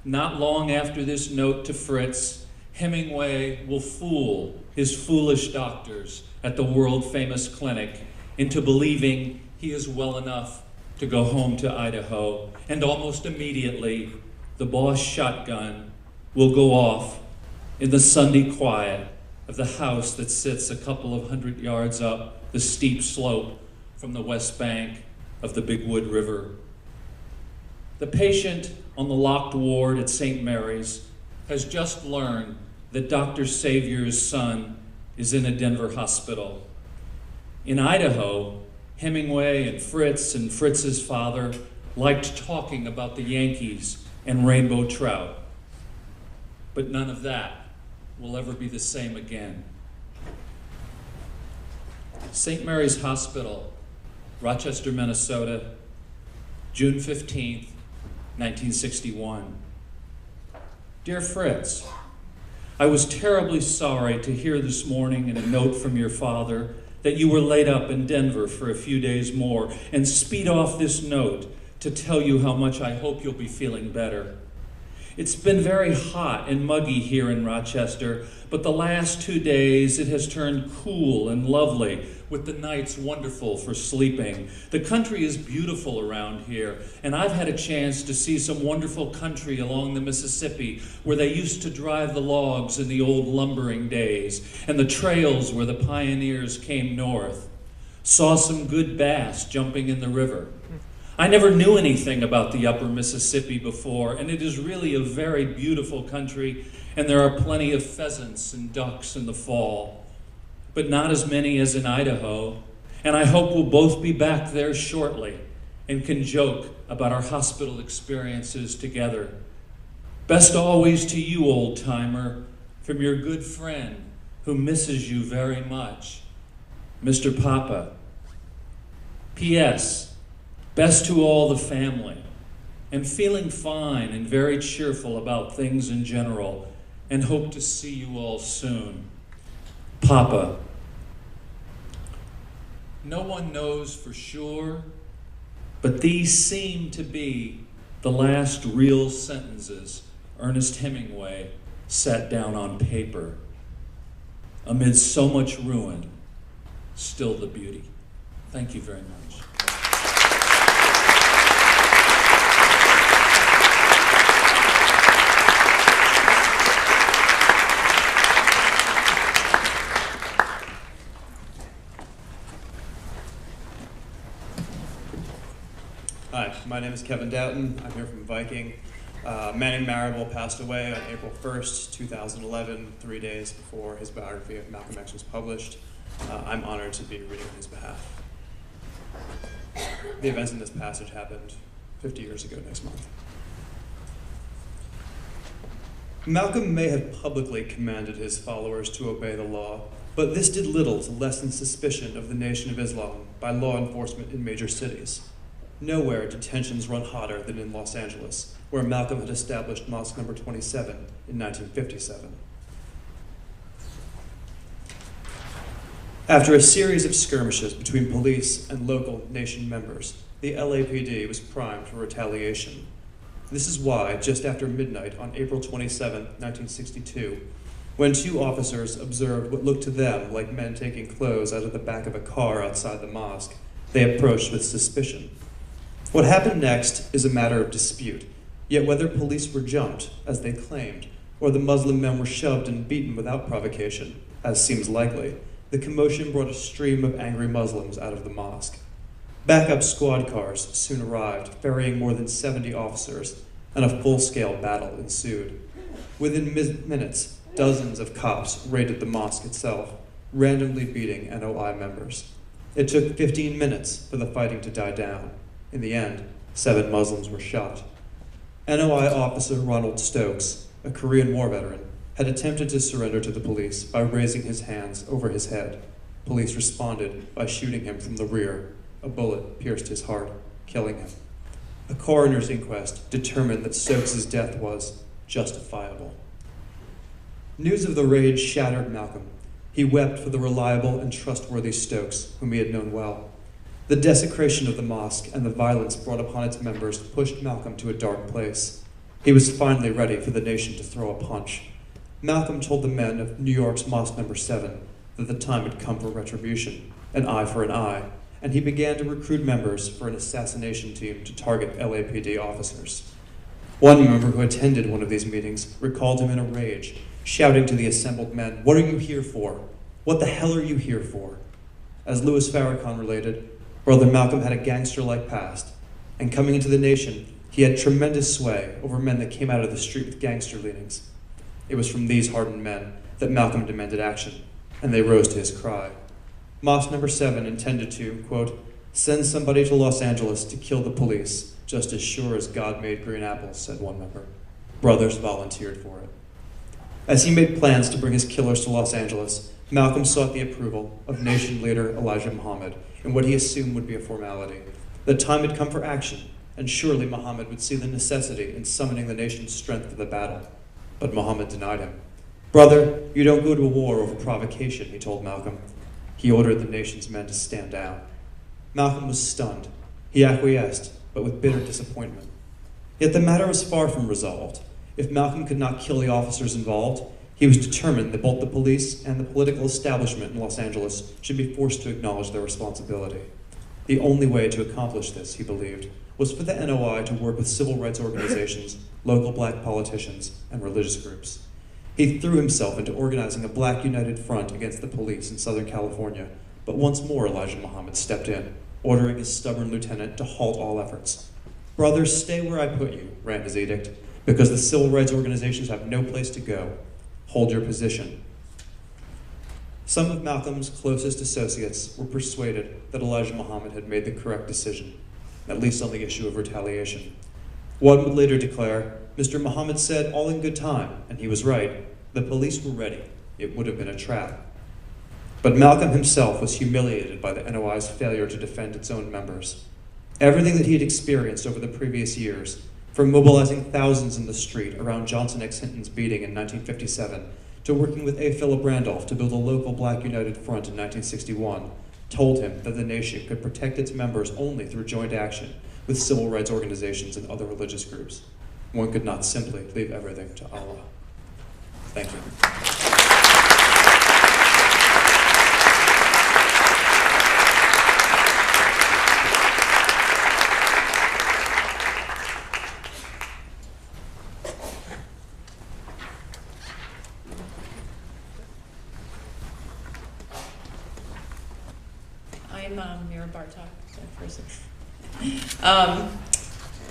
Not long after this note to Fritz, Hemingway will fool his foolish doctors at the world-famous clinic into believing he is well enough to go home to Idaho, and almost immediately, the Boss shotgun will go off in the Sunday quiet of the house that sits a couple of 100 yards up the steep slope from the west bank of the Big Wood River. The patient on the locked ward at St. Mary's has just learned that Dr. Savior's son is in a Denver hospital. In Idaho, Hemingway and Fritz's father liked talking about the Yankees and rainbow trout. But none of that will ever be the same again. St. Mary's Hospital, Rochester, Minnesota, June 15th, 1961. Dear Fritz, I was terribly sorry to hear this morning in a note from your father that you were laid up in Denver for a few days more, and speed off this note to tell you how much I hope you'll be feeling better. It's been very hot and muggy here in Rochester, but the last 2 days it has turned cool and lovely, with the nights wonderful for sleeping. The country is beautiful around here, and I've had a chance to see some wonderful country along the Mississippi where they used to drive the logs in the old lumbering days, and the trails where the pioneers came north. Saw some good bass jumping in the river. I never knew anything about the upper Mississippi before, and it is really a very beautiful country, and there are plenty of pheasants and ducks in the fall, but not as many as in Idaho, and I hope we'll both be back there shortly and can joke about our hospital experiences together. Best always to you, old-timer, from your good friend who misses you very much, Mr. Papa. P.S. Best to all the family, and feeling fine and very cheerful about things in general, and hope to see you all soon. Papa. No one knows for sure, but these seem to be the last real sentences Ernest Hemingway set down on paper. Amid so much ruin, still the beauty. Thank you very much. Hi, my name is Kevin Doughton. I'm here from Viking. Manning Marable passed away on April 1st, 2011, 3 days before his biography of Malcolm X was published. I'm honored to be reading on his behalf. The events in this passage happened 50 years ago next month. Malcolm may have publicly commanded his followers to obey the law, but this did little to lessen suspicion of the Nation of Islam by law enforcement in major cities. Nowhere did tensions run hotter than in Los Angeles, where Malcolm had established Mosque Number 27 in 1957. After a series of skirmishes between police and local nation members, the LAPD was primed for retaliation. This is why, just after midnight on April 27, 1962, when two officers observed what looked to them like men taking clothes out of the back of a car outside the mosque, they approached with suspicion. What happened next is a matter of dispute, yet whether police were jumped, as they claimed, or the Muslim men were shoved and beaten without provocation, as seems likely, the commotion brought a stream of angry Muslims out of the mosque. Backup squad cars soon arrived, ferrying more than 70 officers, and a full-scale battle ensued. Within minutes, dozens of cops raided the mosque itself, randomly beating NOI members. It took 15 minutes for the fighting to die down. In the end, 7 Muslims were shot. NOI officer Ronald Stokes, a Korean War veteran, had attempted to surrender to the police by raising his hands over his head. Police responded by shooting him from the rear. A bullet pierced his heart, killing him. A coroner's inquest determined that Stokes' death was justifiable. News of the raid shattered Malcolm. He wept for the reliable and trustworthy Stokes, whom he had known well. The desecration of the mosque and the violence brought upon its members pushed Malcolm to a dark place. He was finally ready for the nation to throw a punch. Malcolm told the men of New York's Mosque Number 7 that the time had come for retribution, an eye for an eye, and he began to recruit members for an assassination team to target LAPD officers. One member who attended one of these meetings recalled him in a rage, shouting to the assembled men, "What are you here for? What the hell are you here for?" As Louis Farrakhan related, Brother Malcolm had a gangster-like past, and coming into the nation, he had tremendous sway over men that came out of the street with gangster leanings. It was from these hardened men that Malcolm demanded action, and they rose to his cry. Mosque Number 7 intended to, quote, "send somebody to Los Angeles to kill the police, just as sure as God made green apples," said one member. Brothers volunteered for it. As he made plans to bring his killers to Los Angeles, Malcolm sought the approval of nation leader Elijah Muhammad in what he assumed would be a formality. The time had come for action, and surely Muhammad would see the necessity in summoning the nation's strength to the battle. But Muhammad denied him. "Brother, you don't go to war over provocation," he told Malcolm. He ordered the nation's men to stand down. Malcolm was stunned. He acquiesced, but with bitter disappointment. Yet the matter was far from resolved. If Malcolm could not kill the officers involved, he was determined that both the police and the political establishment in Los Angeles should be forced to acknowledge their responsibility. The only way to accomplish this, he believed, was for the NOI to work with civil rights organizations, local black politicians, and religious groups. He threw himself into organizing a black united front against the police in Southern California, but once more Elijah Muhammad stepped in, ordering his stubborn lieutenant to halt all efforts. "Brothers, stay where I put you," ran his edict, "because the civil rights organizations have no place to go. Hold your position." Some of Malcolm's closest associates were persuaded that Elijah Muhammad had made the correct decision, at least on the issue of retaliation. One would later declare, "Mr. Muhammad said all in good time, and he was right. The police were ready. It would have been a trap." But Malcolm himself was humiliated by the NOI's failure to defend its own members. Everything that he had experienced over the previous years, from mobilizing thousands in the street around Johnson X. Hinton's beating in 1957, to working with A. Philip Randolph to build a local Black United Front in 1961, told him that the nation could protect its members only through joint action with civil rights organizations and other religious groups. One could not simply leave everything to Allah. Thank you.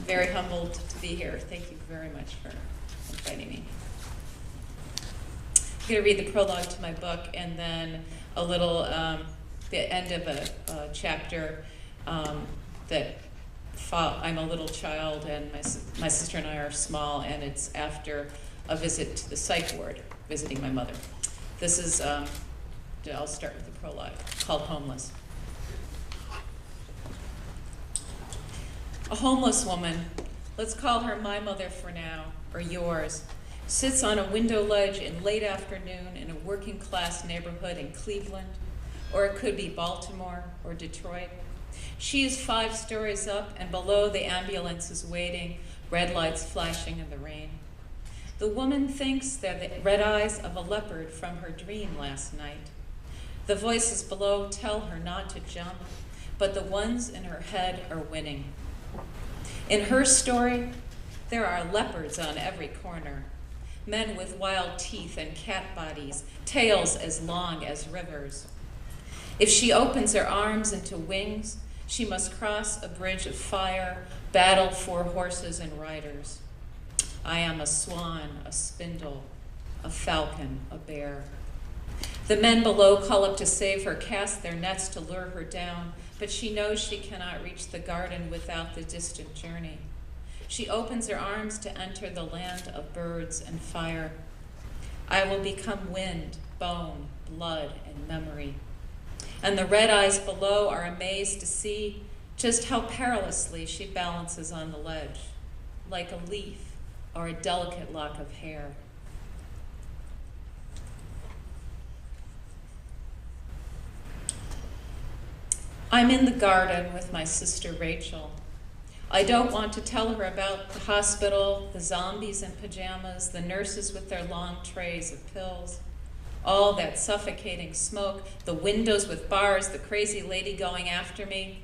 Very humbled to be here. Thank you very much for inviting me. I'm going to read the prologue to my book and then a little, the end of a chapter that I'm a little child and my sister and I are small, and it's after a visit to the psych ward, visiting my mother. This is, I'll start with the prologue, called Homeless. A homeless woman, let's call her my mother for now, or yours, sits on a window ledge in late afternoon in a working class neighborhood in Cleveland, or it could be Baltimore or Detroit. She is 5 stories up, and below the ambulance is waiting, red lights flashing in the rain. The woman thinks they're the red eyes of a leopard from her dream last night. The voices below tell her not to jump, but the ones in her head are winning. In her story, there are leopards on every corner, men with wild teeth and cat bodies, tails as long as rivers. If she opens her arms into wings, she must cross a bridge of fire, battle 4 horses and riders. I am a swan, a spindle, a falcon, a bear. The men below call up to save her, cast their nets to lure her down, but she knows she cannot reach the garden without the distant journey. She opens her arms to enter the land of birds and fire. I will become wind, bone, blood, and memory. And the red eyes below are amazed to see just how perilously she balances on the ledge, like a leaf or a delicate lock of hair. I'm in the garden with my sister Rachel. I don't want to tell her about the hospital, the zombies in pajamas, the nurses with their long trays of pills, all that suffocating smoke, the windows with bars, the crazy lady going after me.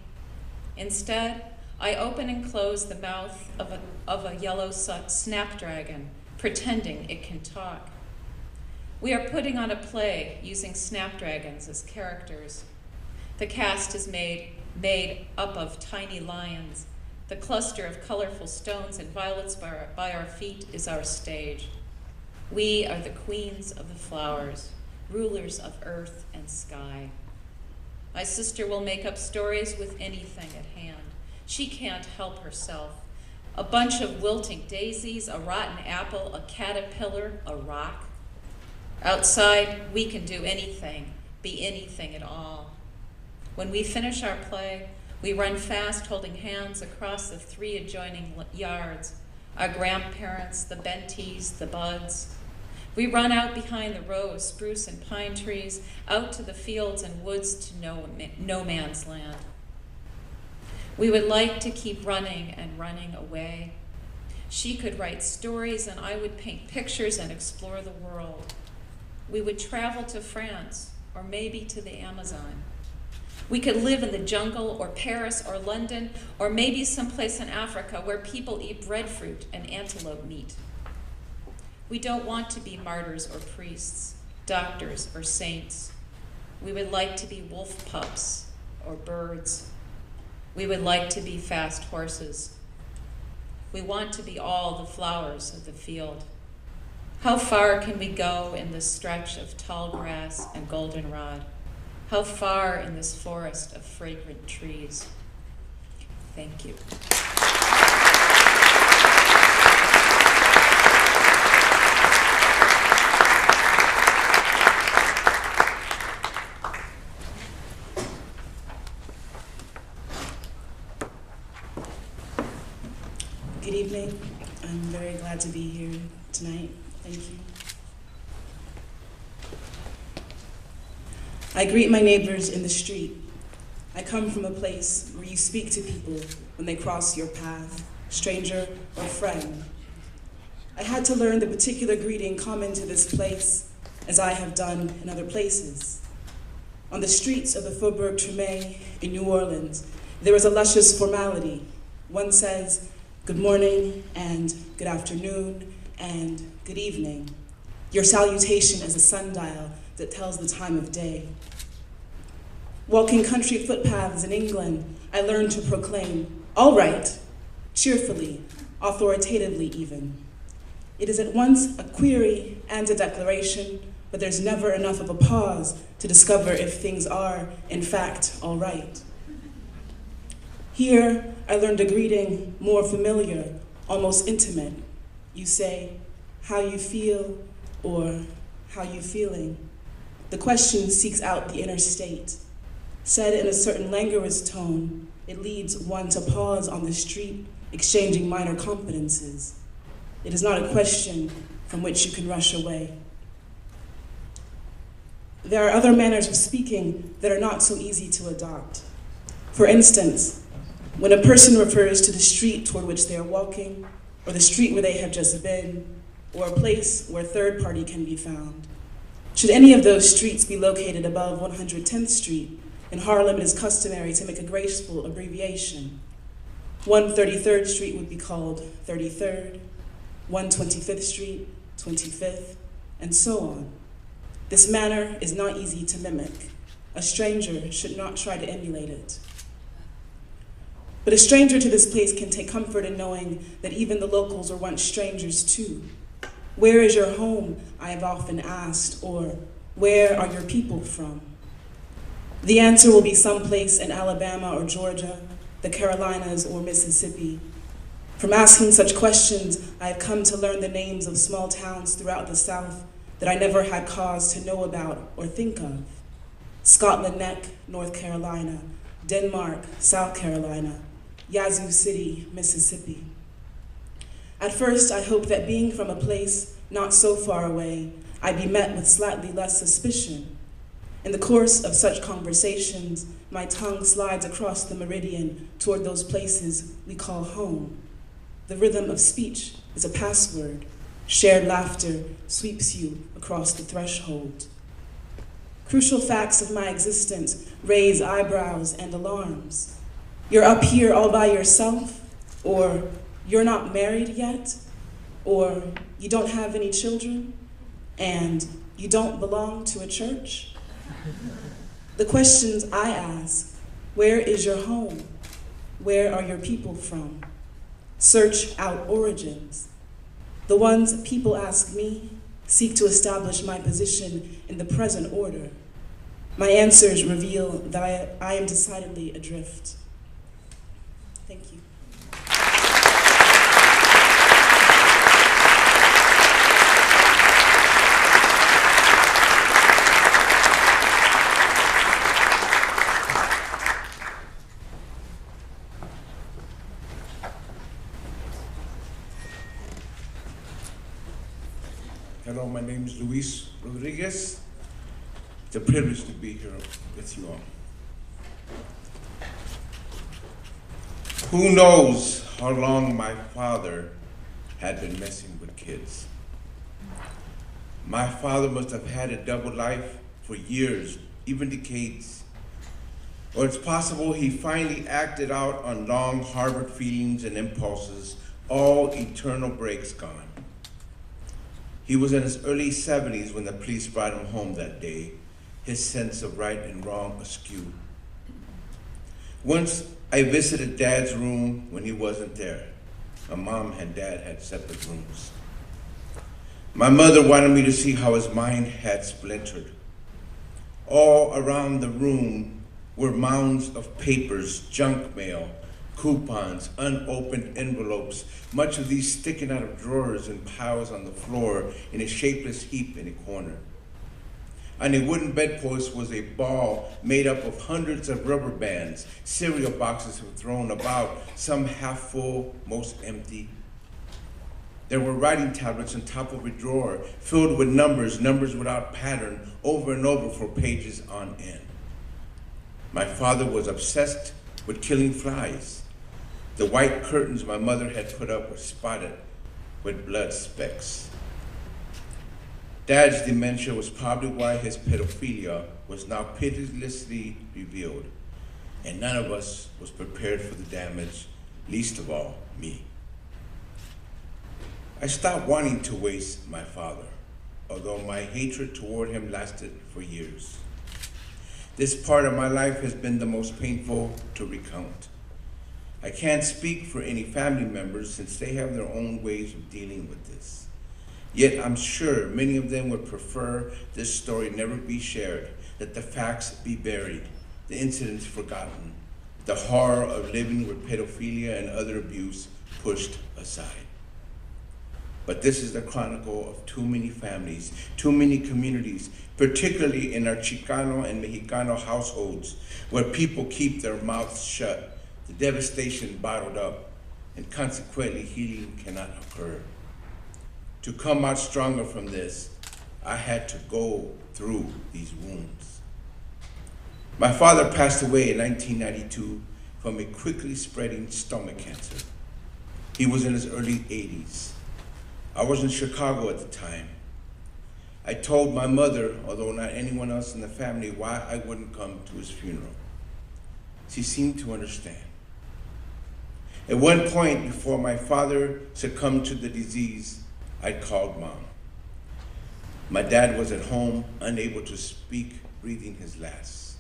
Instead, I open and close the mouth of a yellow snapdragon, pretending it can talk. We are putting on a play using snapdragons as characters. The cast is made up of tiny lions. The cluster of colorful stones and violets by our feet is our stage. We are the queens of the flowers, rulers of earth and sky. My sister will make up stories with anything at hand. She can't help herself. A bunch of wilting daisies, a rotten apple, a caterpillar, a rock. Outside, we can do anything, be anything at all. When we finish our play, we run fast, holding hands across the 3 adjoining yards, our grandparents, the Benties, the Buds. We run out behind the row of spruce and pine trees, out to the fields and woods to no man's land. We would like to keep running and running away, She could write stories and I would paint pictures and explore the world. We would travel to France or maybe to the Amazon. We could live in the jungle or Paris or London or maybe someplace in Africa where people eat breadfruit and antelope meat. We don't want to be martyrs or priests, doctors or saints. We would like to be wolf pups or birds. We would like to be fast horses. We want to be all the flowers of the field. How far can we go in this stretch of tall grass and goldenrod? How far in this forest of fragrant trees? Thank you. Good evening. I'm very glad to be here tonight. Thank you. I greet my neighbors in the street. I come from a place where you speak to people when they cross your path, stranger or friend. I had to learn the particular greeting common to this place, as I have done in other places. On the streets of the Faubourg Girmay in New Orleans, there is a luscious formality. One says, good morning, and good afternoon, and good evening. Your salutation is a sundial that tells the time of day. Walking country footpaths in England, I learned to proclaim, all right, cheerfully, authoritatively even. It is at once a query and a declaration, but there's never enough of a pause to discover if things are, in fact, all right. Here, I learned a greeting more familiar, almost intimate. You say, how you feel, or how you feeling. The question seeks out the inner state. Said in a certain languorous tone, it leads one to pause on the street, exchanging minor confidences. It is not a question from which you can rush away. There are other manners of speaking that are not so easy to adopt. For instance, when a person refers to the street toward which they are walking, or the street where they have just been, or a place where a third party can be found. Should any of those streets be located above 110th Street, in Harlem it is customary to make a graceful abbreviation. 133rd Street would be called 33rd, 125th Street, 25th, and so on. This manner is not easy to mimic. A stranger should not try to emulate it. But a stranger to this place can take comfort in knowing that even the locals were once strangers too. Where is your home, I have often asked, or where are your people from? The answer will be someplace in Alabama or Georgia, the Carolinas or Mississippi. From asking such questions, I have come to learn the names of small towns throughout the South that I never had cause to know about or think of. Scotland Neck, North Carolina, Denmark, South Carolina, Yazoo City, Mississippi. At first, I hoped that being from a place not so far away, I'd be met with slightly less suspicion. In the course of such conversations, my tongue slides across the meridian toward those places we call home. The rhythm of speech is a password. Shared laughter sweeps you across the threshold. Crucial facts of my existence raise eyebrows and alarms. You're up here all by yourself, or you're not married yet, or you don't have any children, and you don't belong to a church. The questions I ask, where is your home? Where are your people from? Search out origins. The ones people ask me seek to establish my position in the present order. My answers reveal that I am decidedly adrift. Thank you. Hello, my name is Luis Rodriguez. It's a privilege to be here with you all. Who knows how long my father had been messing with kids. My father must have had a double life for years, even decades. Or it's possible he finally acted out on long harbored feelings and impulses, all eternal breaks gone. He was in his early 70s when the police brought him home that day, his sense of right and wrong askew. Once I visited Dad's room when he wasn't there. My mom and Dad had separate rooms. My mother wanted me to see how his mind had splintered. All around the room were mounds of papers, junk mail, coupons, unopened envelopes, much of these sticking out of drawers and piles on the floor in a shapeless heap in a corner. On a wooden bedpost was a ball made up of hundreds of rubber bands. Cereal boxes were thrown about, some half full, most empty. There were writing tablets on top of a drawer filled with numbers without pattern, over and over for pages on end. My father was obsessed with killing flies. The white curtains my mother had put up were spotted with blood specks. Dad's dementia was probably why his pedophilia was now pitilessly revealed, and none of us was prepared for the damage, least of all me. I stopped wanting to waste my father, although my hatred toward him lasted for years. This part of my life has been the most painful to recount. I can't speak for any family members since they have their own ways of dealing with this. Yet I'm sure many of them would prefer this story never be shared, that the facts be buried, the incidents forgotten, the horror of living with pedophilia and other abuse pushed aside. But this is the chronicle of too many families, too many communities, particularly in our Chicano and Mexicano households, where people keep their mouths shut, the devastation bottled up, and consequently healing cannot occur. To come out stronger from this, I had to go through these wounds. My father passed away in 1992 from a quickly spreading stomach cancer. He was in his early 80s. I was in Chicago at the time. I told my mother, although not anyone else in the family, why I wouldn't come to his funeral. She seemed to understand. At one point, before my father succumbed to the disease, I called Mom. My dad was at home, unable to speak, breathing his last.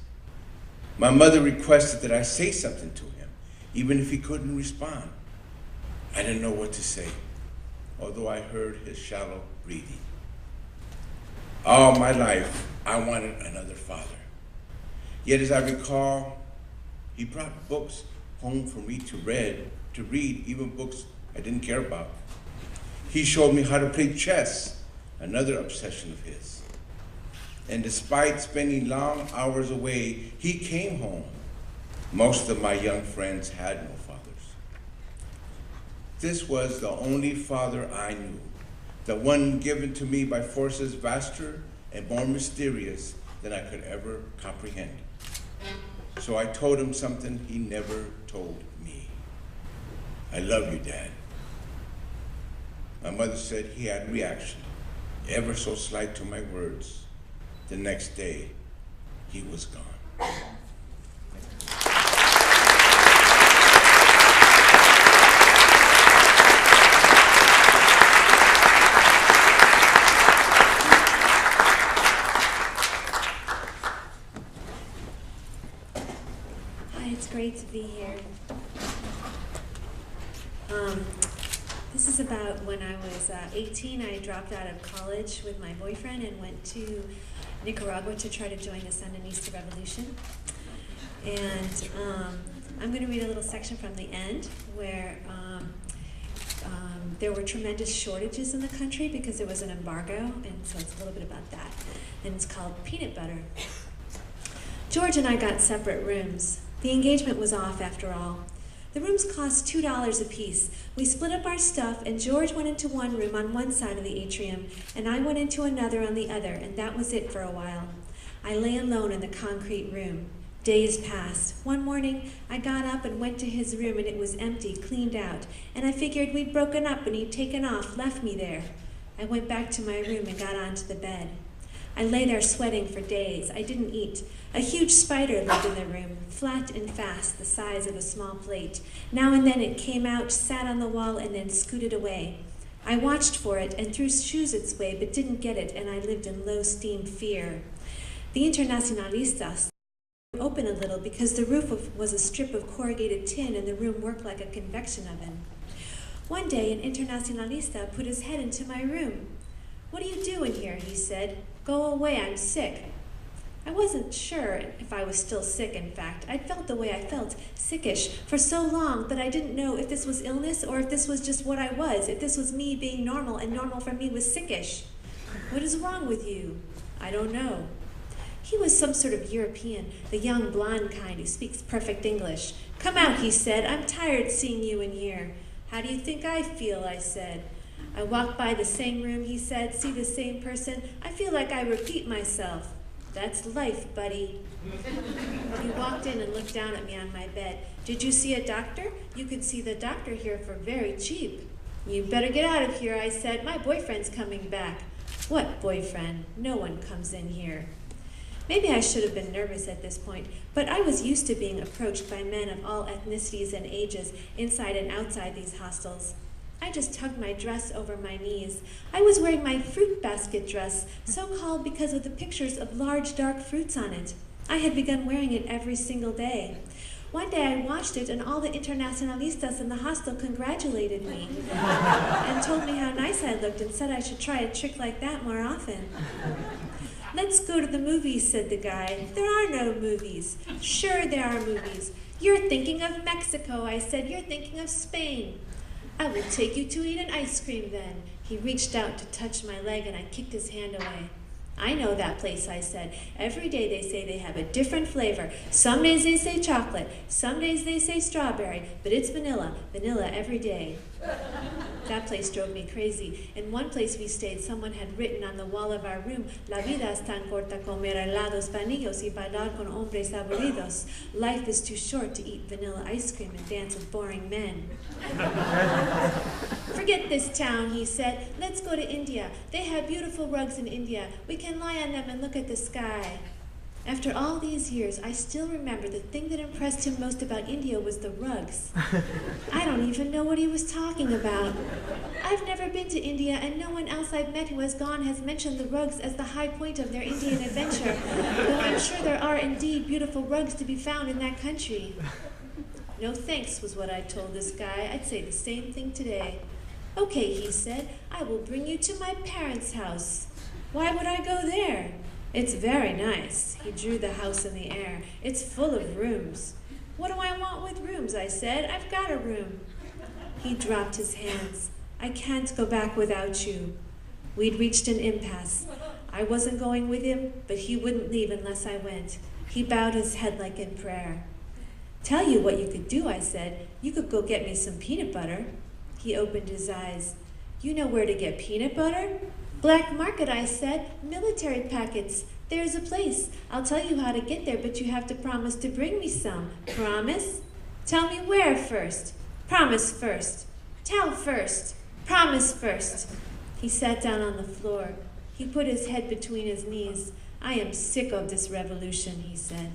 My mother requested that I say something to him, even if he couldn't respond. I didn't know what to say, although I heard his shallow breathing. All my life, I wanted another father. Yet as I recall, he brought books home for me to read, even books I didn't care about. He showed me how to play chess, another obsession of his. And despite spending long hours away, he came home. Most of my young friends had no fathers. This was the only father I knew, the one given to me by forces vaster and more mysterious than I could ever comprehend. So I told him something he never told me. I love you, Dad. My mother said he had a reaction, ever so slight to my words. The next day, he was gone. Hi, it's great to be here. This is about when I was 18. I dropped out of college with my boyfriend and went to Nicaragua to try to join the Sandinista revolution. And I'm going to read a little section from the end where there were tremendous shortages in the country because there was an embargo, and so it's a little bit about that. And it's called Peanut Butter. George and I got separate rooms. The engagement was off after all. The rooms cost $2 apiece. We split up our stuff, and George went into one room on one side of the atrium, and I went into another on the other, and that was it for a while. I lay alone in the concrete room. Days passed. One morning, I got up and went to his room, and it was empty, cleaned out. And I figured we'd broken up and he'd taken off, left me there. I went back to my room and got onto the bed. I lay there sweating for days. I didn't eat. A huge spider lived in the room, flat and fast, the size of a small plate. Now and then it came out, sat on the wall, and then scooted away. I watched for it and threw shoes its way, but didn't get it, and I lived in low-steam fear. The Internacionalistas open a little because the roof was a strip of corrugated tin and the room worked like a convection oven. One day an Internacionalista put his head into my room. "What are you doing here?" he said. "Go away, I'm sick." I wasn't sure if I was still sick, in fact. I'd felt the way I felt, sickish, for so long that I didn't know if this was illness or if this was just what I was, if this was me being normal and normal for me was sickish. "What is wrong with you?" "I don't know." He was some sort of European, the young blonde kind who speaks perfect English. "Come out," he said. "I'm tired seeing you in here." "How do you think I feel?" I said. "I walk by the same room," he said, "see the same person. I feel like I repeat myself." "That's life, buddy." He walked in and looked down at me on my bed. "Did you see a doctor? You can see the doctor here for very cheap." "You better get out of here," I said. "My boyfriend's coming back." "What boyfriend? No one comes in here." Maybe I should have been nervous at this point, but I was used to being approached by men of all ethnicities and ages, inside and outside these hostels. I just tugged my dress over my knees. I was wearing my fruit basket dress, so called because of the pictures of large dark fruits on it. I had begun wearing it every single day. One day I washed it and all the Internacionalistas in the hostel congratulated me and told me how nice I looked and said I should try a trick like that more often. "Let's go to the movies," said the guy. "There are no movies." "Sure there are movies." "You're thinking of Mexico," I said. "You're thinking of Spain." "I will take you to eat an ice cream then." He reached out to touch my leg and I kicked his hand away. "I know that place," I said. "Every day they say they have a different flavor. Some days they say chocolate, some days they say strawberry, but it's vanilla, vanilla every day." That place drove me crazy. In one place we stayed, someone had written on the wall of our room, "La vida es tan corta comer helados panillos y bailar con hombres aburridos." Life is too short to eat vanilla ice cream and dance with boring men. "Forget this town," he said. "Let's go to India. They have beautiful rugs in India. We can lie on them and look at the sky." After all these years, I still remember the thing that impressed him most about India was the rugs. I don't even know what he was talking about. I've never been to India, and no one else I've met who has gone has mentioned the rugs as the high point of their Indian adventure, though I'm sure there are indeed beautiful rugs to be found in that country. "No thanks," was what I told this guy. "I'd say the same thing today." "Okay," he said, "I will bring you to my parents' house." "Why would I go there?" "It's very nice." He drew the house in the air. "It's full of rooms." "What do I want with rooms?" I said. "I've got a room." He dropped his hands. "I can't go back without you." We'd reached an impasse. I wasn't going with him, but he wouldn't leave unless I went. He bowed his head like in prayer. "Tell you what you could do," I said. "You could go get me some peanut butter." He opened his eyes. "You know where to get peanut butter?" "Black market," I said. "Military packets. There's a place. I'll tell you how to get there, but you have to promise to bring me some." "Promise?" "Tell me where first." "Promise first." "Tell first." "Promise first." He sat down on the floor. He put his head between his knees. "I am sick of this revolution," he said.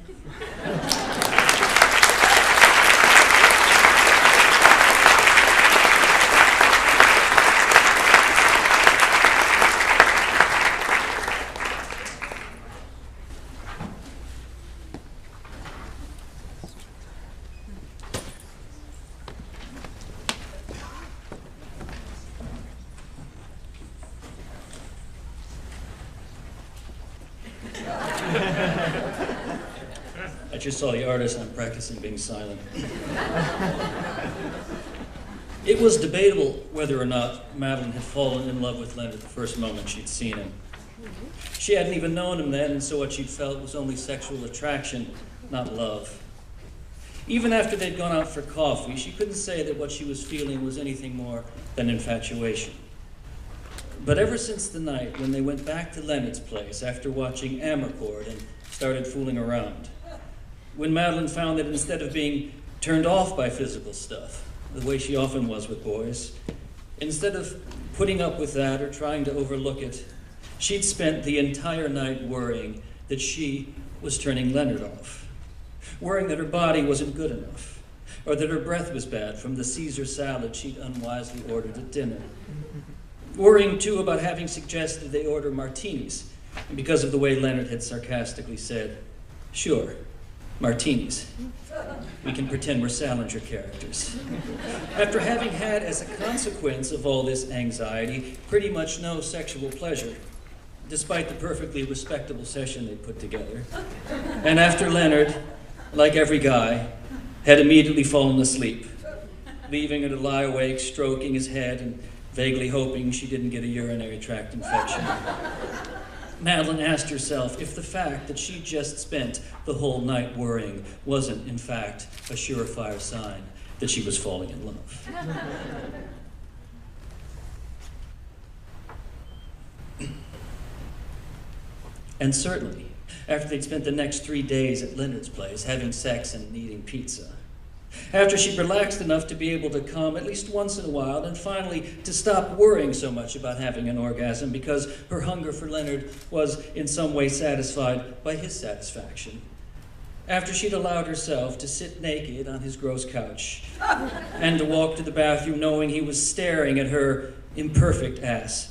I just saw the artist and I'm practicing being silent. It was debatable whether or not Madeline had fallen in love with Leonard the first moment she'd seen him. She hadn't even known him then, and so what she'd felt was only sexual attraction, not love. Even after they'd gone out for coffee, she couldn't say that what she was feeling was anything more than infatuation. But ever since the night when they went back to Leonard's place after watching Amarcord and started fooling around, when Madeline found that instead of being turned off by physical stuff, the way she often was with boys, instead of putting up with that or trying to overlook it, she'd spent the entire night worrying that she was turning Leonard off, worrying that her body wasn't good enough, or that her breath was bad from the Caesar salad she'd unwisely ordered at dinner. Worrying, too, about having suggested they order martinis, because of the way Leonard had sarcastically said, "Sure, martinis. We can pretend we're Salinger characters." After having had, as a consequence of all this anxiety, pretty much no sexual pleasure, despite the perfectly respectable session they put together. And after Leonard, like every guy, had immediately fallen asleep, leaving her to lie awake, stroking his head and vaguely hoping she didn't get a urinary tract infection. Madeline asked herself if the fact that she just spent the whole night worrying wasn't, in fact, a surefire sign that she was falling in love. And certainly, after they'd spent the next 3 days at Leonard's place, having sex and eating pizza, after she'd relaxed enough to be able to come at least once in a while, and finally to stop worrying so much about having an orgasm because her hunger for Leonard was in some way satisfied by his satisfaction, after she'd allowed herself to sit naked on his gross couch and to walk to the bathroom knowing he was staring at her imperfect ass,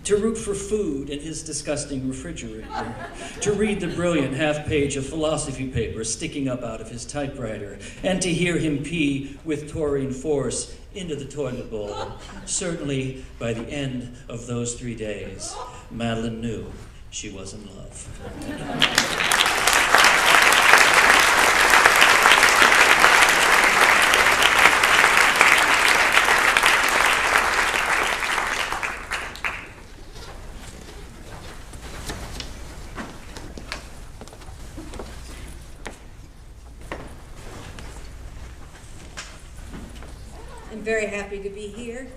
to root for food in his disgusting refrigerator, to read the brilliant half-page of philosophy paper sticking up out of his typewriter, and to hear him pee with taurine force into the toilet bowl. Certainly, by the end of those 3 days, Madeline knew she was in love. Very happy to be here.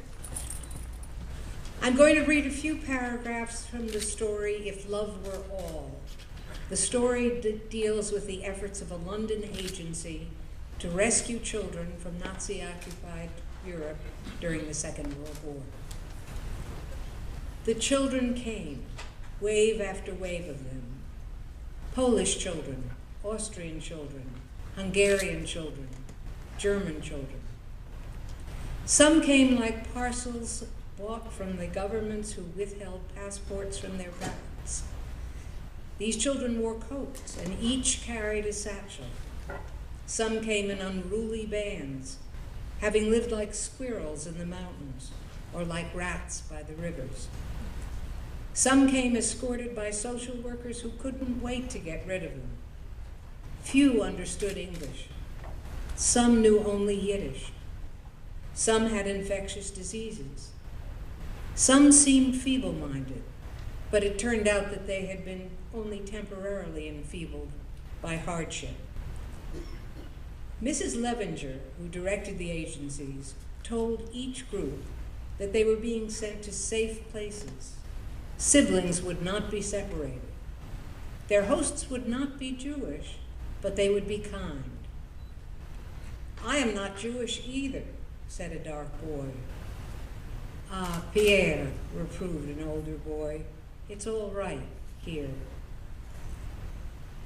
I'm going to read a few paragraphs from the story If Love Were All. The story deals with the efforts of a London agency to rescue children from Nazi-occupied Europe during the Second World War. The children came, wave after wave of them. Polish children, Austrian children, Hungarian children, German children. Some came like parcels bought from the governments who withheld passports from their parents. These children wore coats, and each carried a satchel. Some came in unruly bands, having lived like squirrels in the mountains, or like rats by the rivers. Some came escorted by social workers who couldn't wait to get rid of them. Few understood English. Some knew only Yiddish. Some had infectious diseases. Some seemed feeble-minded, but it turned out that they had been only temporarily enfeebled by hardship. Mrs. Levenger, who directed the agencies, told each group that they were being sent to safe places. Siblings would not be separated. Their hosts would not be Jewish, but they would be kind. "I am not Jewish either," said a dark boy. "Ah, Pierre," reproved an older boy, "it's all right here."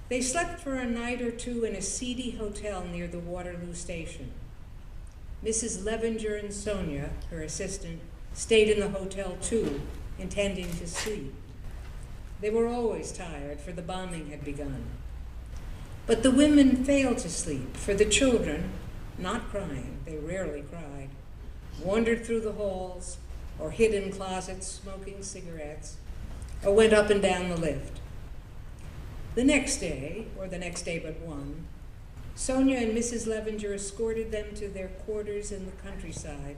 They slept for a night or two in a seedy hotel near the Waterloo station. Mrs. Levenger and Sonia, her assistant, stayed in the hotel too, intending to sleep. They were always tired, for the bombing had begun. But the women failed to sleep, for the children, not crying, they rarely cried, wandered through the halls or hid in closets smoking cigarettes or went up and down the lift. The next day, or the next day but one, Sonia and Mrs. Levenger escorted them to their quarters in the countryside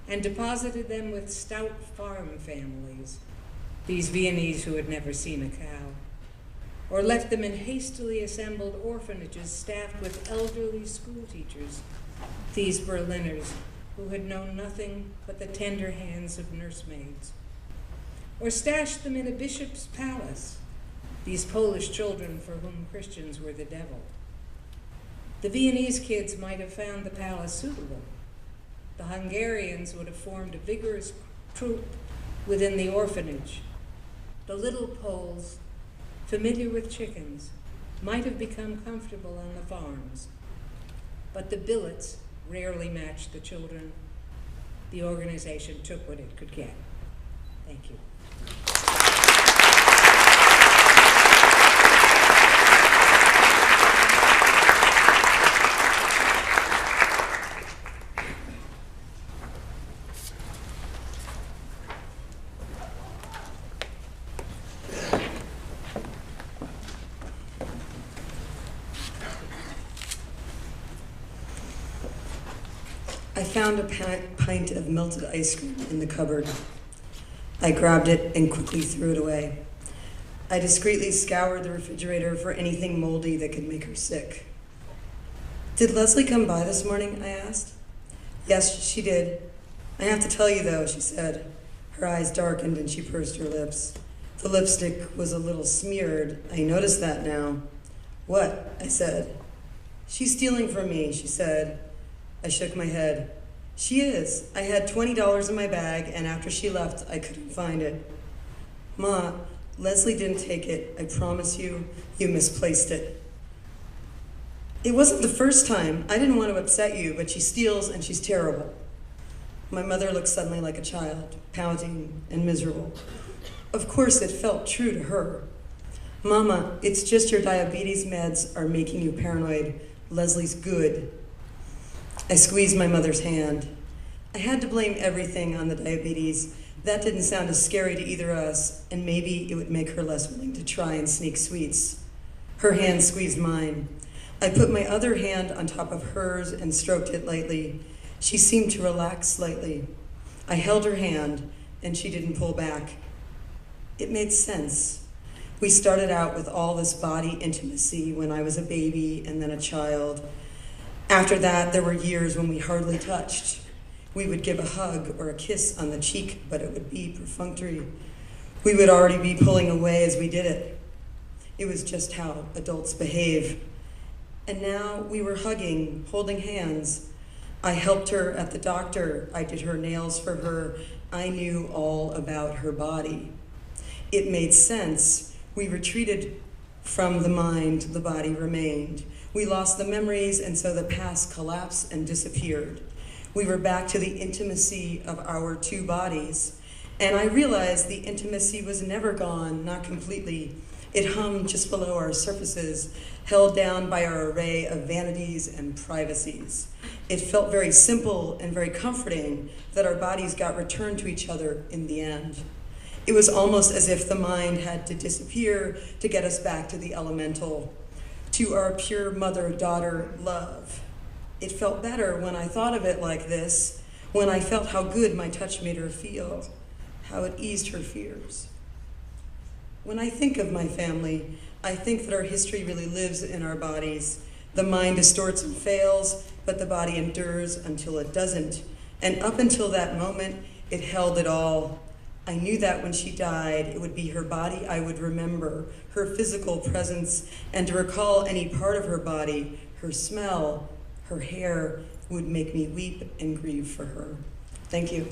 and deposited them with stout farm families, these Viennese who had never seen a cow, or left them in hastily assembled orphanages staffed with elderly schoolteachers, these Berliners who had known nothing but the tender hands of nursemaids, or stashed them in a bishop's palace, these Polish children for whom Christians were the devil. The Viennese kids might have found the palace suitable. The Hungarians would have formed a vigorous troop within the orphanage. The little Poles, familiar with chickens, might have become comfortable on the farms. But the billets rarely matched the children. The organization took what it could get. Thank you. I found a pint of melted ice cream in the cupboard. I grabbed it and quickly threw it away. I discreetly scoured the refrigerator for anything moldy that could make her sick. "Did Leslie come by this morning?" I asked. "Yes, she did. I have to tell you, though," she said. Her eyes darkened and she pursed her lips. The lipstick was a little smeared. I noticed that now. "What?" I said. "She's stealing from me," she said. I shook my head. "She is. I had $20 in my bag, and after she left, I couldn't find it." "Ma, Leslie didn't take it. I promise you, you misplaced it." "It wasn't the first time. I didn't want to upset you, but she steals and she's terrible." My mother looked suddenly like a child, pouting and miserable. Of course, it felt true to her. "Mama, it's just your diabetes meds are making you paranoid. Leslie's good." I squeezed my mother's hand. I had to blame everything on the diabetes. That didn't sound as scary to either of us, and maybe it would make her less willing to try and sneak sweets. Her hand squeezed mine. I put my other hand on top of hers and stroked it lightly. She seemed to relax slightly. I held her hand, and she didn't pull back. It made sense. We started out with all this body intimacy when I was a baby and then a child. After that, there were years when we hardly touched. We would give a hug or a kiss on the cheek, but it would be perfunctory. We would already be pulling away as we did it. It was just how adults behave. And now we were hugging, holding hands. I helped her at the doctor. I did her nails for her. I knew all about her body. It made sense. We retreated from the mind, the body remained. We lost the memories, and so the past collapsed and disappeared. We were back to the intimacy of our two bodies. And I realized the intimacy was never gone, not completely. It hummed just below our surfaces, held down by our array of vanities and privacies. It felt very simple and very comforting that our bodies got returned to each other in the end. It was almost as if the mind had to disappear to get us back to the elemental, to our pure mother-daughter love. It felt better when I thought of it like this, when I felt how good my touch made her feel, how it eased her fears. When I think of my family, I think that our history really lives in our bodies. The mind distorts and fails, but the body endures until it doesn't. And up until that moment, it held it all. I knew that when she died, it would be her body I would remember, her physical presence, and to recall any part of her body, her smell, her hair, would make me weep and grieve for her. Thank you.